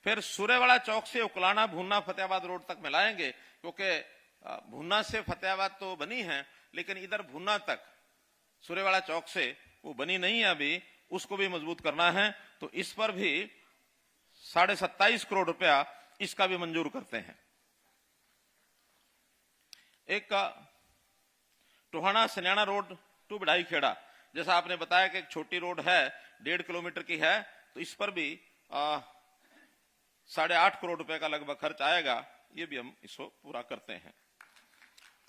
फिर सूर्यवाड़ा चौक से उकलाना भूना फतेहाबाद रोड तक मिलाएंगे, क्योंकि भूना से फतेहाबाद तो बनी है लेकिन इधर भूना तक सूर्यवाड़ा चौक से वो बनी नहीं है अभी, उसको भी मजबूत करना है। तो इस पर भी 27.5 करोड़ रुपया इसका भी मंजूर करते हैं। एक टोहाना सन्याना रोड टू बिढ़ाई खेड़ा, जैसा आपने बताया कि एक छोटी रोड है 1.5 किलोमीटर की है, तो इस पर भी 8.5 करोड़ रुपए का लगभग खर्च आएगा, ये भी हम इसको पूरा करते हैं।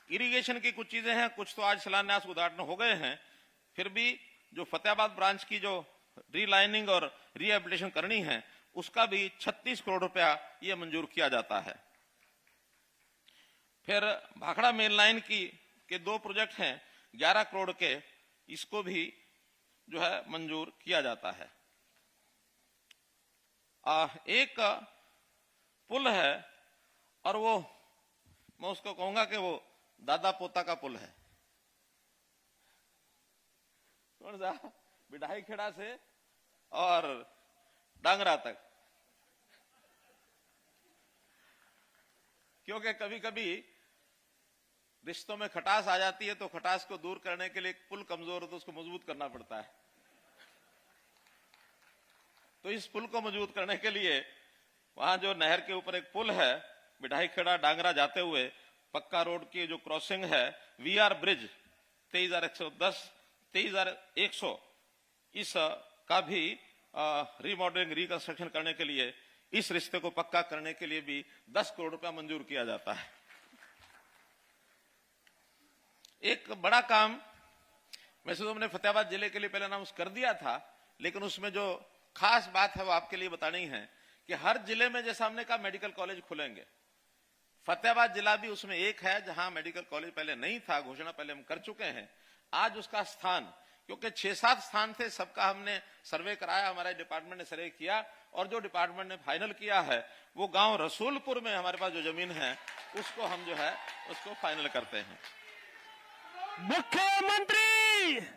इरिगेशन की कुछ चीजें हैं, कुछ तो आज शिलान्यास उद्घाटन हो गए हैं, फिर भी जो फतेहाबाद ब्रांच की जो रीलाइनिंग और रिहेबिलिटेशन करनी है उसका भी 36 करोड़ रुपया ये मंजूर किया जाता है। फिर भाखड़ा मेन लाइन के 2 प्रोजेक्ट हैं 11 करोड़ के, इसको भी जो है मंजूर किया जाता है। एक पुल है और वो मैं उसको कहूंगा कि वो दादा पोता का पुल है। कौन सा? बिडाईखेड़ा से और डांगरा तक, क्योंकि कभी कभी रिश्तों में खटास आ जाती है तो खटास को दूर करने के लिए एक पुल कमजोर हो तो उसको मजबूत करना पड़ता है। तो इस पुल को मजबूत करने के लिए वहां जो नहर के ऊपर एक पुल है, बिडाईखेड़ा डांगरा जाते हुए पक्का रोड की जो क्रॉसिंग है, वीआर ब्रिज 23,110 23,100, इस का भी रीमॉडलिंग रिकंस्ट्रक्शन करने के लिए, इस रिश्ते को पक्का करने के लिए भी 10 करोड़ रुपया मंजूर किया जाता है। एक बड़ा काम वैसे तो हमने फतेहाबाद जिले के लिए पहले अनाउंस कर दिया था, लेकिन उसमें जो खास बात है वो आपके लिए बतानी है कि हर जिले में जैसा हमने कहा मेडिकल कॉलेज खुलेंगे, फतेहाबाद जिला भी उसमें एक है जहां मेडिकल कॉलेज पहले नहीं था, घोषणा पहले हम कर चुके हैं। आज उसका स्थान, क्योंकि 6-7 स्थान थे, सबका हमने सर्वे कराया, हमारे डिपार्टमेंट ने सर्वे किया और जो डिपार्टमेंट ने फाइनल किया है वो गांव रसूलपुर में हमारे पास जो जमीन है उसको हम जो है उसको फाइनल करते हैं। मुख्यमंत्री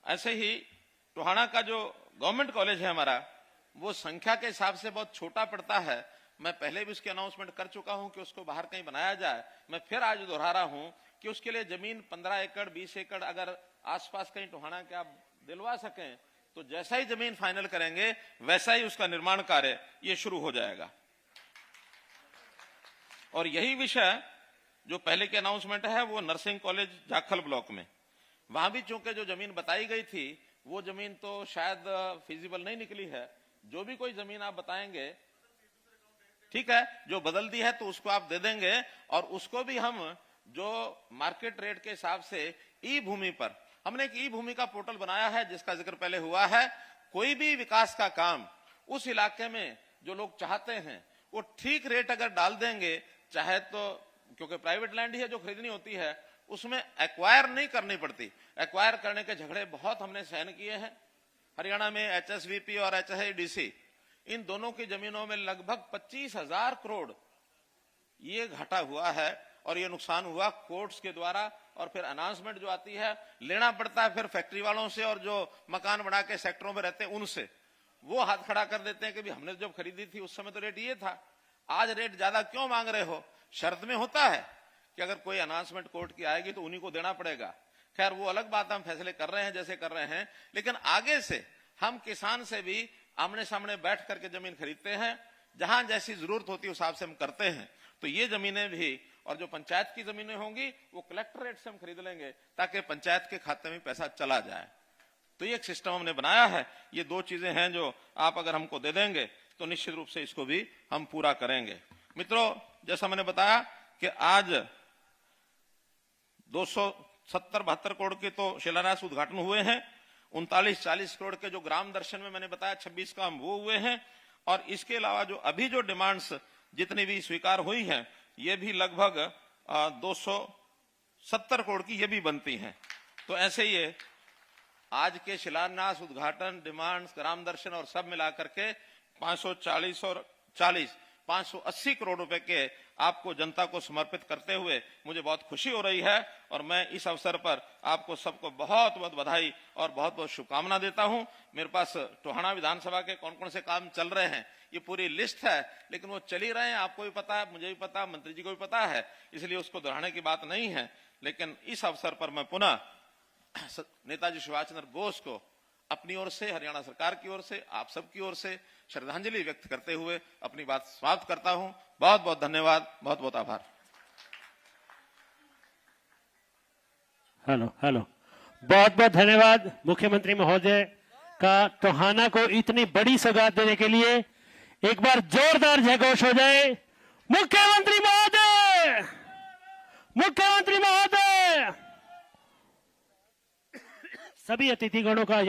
ऐसे ही टोहाना का जो गवर्नमेंट कॉलेज है हमारा, वो संख्या के हिसाब से बहुत छोटा पड़ता है। मैं पहले भी उसकी अनाउंसमेंट कर चुका हूं कि उसको बाहर कहीं बनाया जाए। मैं फिर आज दोहरा रहा हूं कि उसके लिए जमीन 15 एकड़ 20 एकड़ अगर आसपास कहीं टोहाना के आप दिलवा सकें तो जैसा ही जमीन फाइनल करेंगे वैसा ही उसका निर्माण कार्य ये शुरू हो जाएगा। और यही विषय जो पहले की अनाउंसमेंट है वो नर्सिंग कॉलेज जाखल ब्लॉक में, वहां भी चूंकि जो जमीन बताई गई थी वो जमीन तो शायद फिजिबल नहीं निकली है। जो भी कोई जमीन आप बताएंगे ठीक है, जो बदल दी है तो उसको आप दे देंगे और उसको भी हम जो मार्केट रेट के हिसाब से ई भूमि पर, हमने एक ई भूमि का पोर्टल बनाया है जिसका जिक्र पहले हुआ है। कोई भी विकास का काम उस इलाके में जो लोग चाहते हैं वो ठीक रेट अगर डाल देंगे, चाहे तो क्योंकि प्राइवेट लैंड ही है जो खरीदनी होती है, उसमें एक्वायर नहीं करनी पड़ती। एक्वायर करने के झगड़े बहुत हमने सहन किए हैं। हरियाणा में एचएसवीपी और एचएसआईडीसी इन दोनों की जमीनों में लगभग 25,000 करोड़ ये घाटा हुआ है और ये नुकसान हुआ कोर्ट्स के द्वारा। और फिर अनाउंसमेंट जो आती है लेना पड़ता है फिर फैक्ट्री वालों से और जो मकान बना के सेक्टरों में रहते हैं उनसे। वो हाथ खड़ा कर देते हैं कि भी हमने जब खरीदी थी उस समय तो रेट ये था, आज रेट ज्यादा क्यों मांग रहे हो। शर्त में होता है कि अगर कोई अनाउंसमेंट कोर्ट की आएगी तो उन्हीं को देना पड़ेगा। खैर वो अलग बात, हम फैसले कर रहे हैं जैसे कर रहे हैं, लेकिन आगे से हम किसान से भी आमने सामने बैठ करके जमीन खरीदते हैं, जहां जैसी जरूरत होती है उस हिसाब से हम करते हैं। तो ये जमीनें भी और जो पंचायत की जमीनें होंगी वो कलेक्टर रेट से हम खरीद लेंगे ताकि पंचायत के खाते में पैसा चला जाए। तो ये एक सिस्टम हमने बनाया है। ये दो चीजें हैं जो आप अगर हमको दे देंगे तो निश्चित रूप से इसको भी हम पूरा करेंगे। मित्रों, जैसा मैंने बताया कि आज 270-72 करोड़ के तो शिलान्यास उद्घाटन हुए हैं, 39-40 करोड़ के जो ग्राम दर्शन में मैंने बताया 26 काम वो हुए हैं, और इसके अलावा जो अभी जो डिमांड्स जितनी भी स्वीकार हुई हैं ये भी लगभग 270 करोड़ की ये भी बनती हैं। तो ऐसे ये आज के शिलान्यास उद्घाटन डिमांड्स ग्राम दर्शन और सब मिलाकर के 540 और 40 580 करोड़ रुपए के आपको जनता को समर्पित करते हुए मुझे बहुत खुशी हो रही है। और मैं इस अवसर पर आपको सबको बहुत बहुत बधाई और बहुत बहुत शुभकामना देता हूं। मेरे पास टोहाना विधानसभा के कौन कौन से काम चल रहे हैं ये पूरी लिस्ट है, लेकिन वो चल ही रहे हैं, आपको भी पता है, मुझे भी पता, मंत्री जी को भी पता है, इसलिए उसको दोहराने की बात नहीं है। लेकिन इस अवसर पर मैं पुनः नेताजी सुभाष चंद्र बोस को अपनी ओर से, हरियाणा सरकार की ओर से, आप सबकी ओर से श्रद्धांजलि व्यक्त करते हुए अपनी बात समाप्त करता हूं। बहुत बहुत धन्यवाद, बहुत बहुत आभार। हेलो, बहुत बहुत धन्यवाद मुख्यमंत्री महोदय का टोहाना को इतनी बड़ी सौगात देने के लिए। एक बार जोरदार जयघोष हो जाए। मुख्यमंत्री महोदय, मुख्यमंत्री महोदय। सभी अतिथिगणों का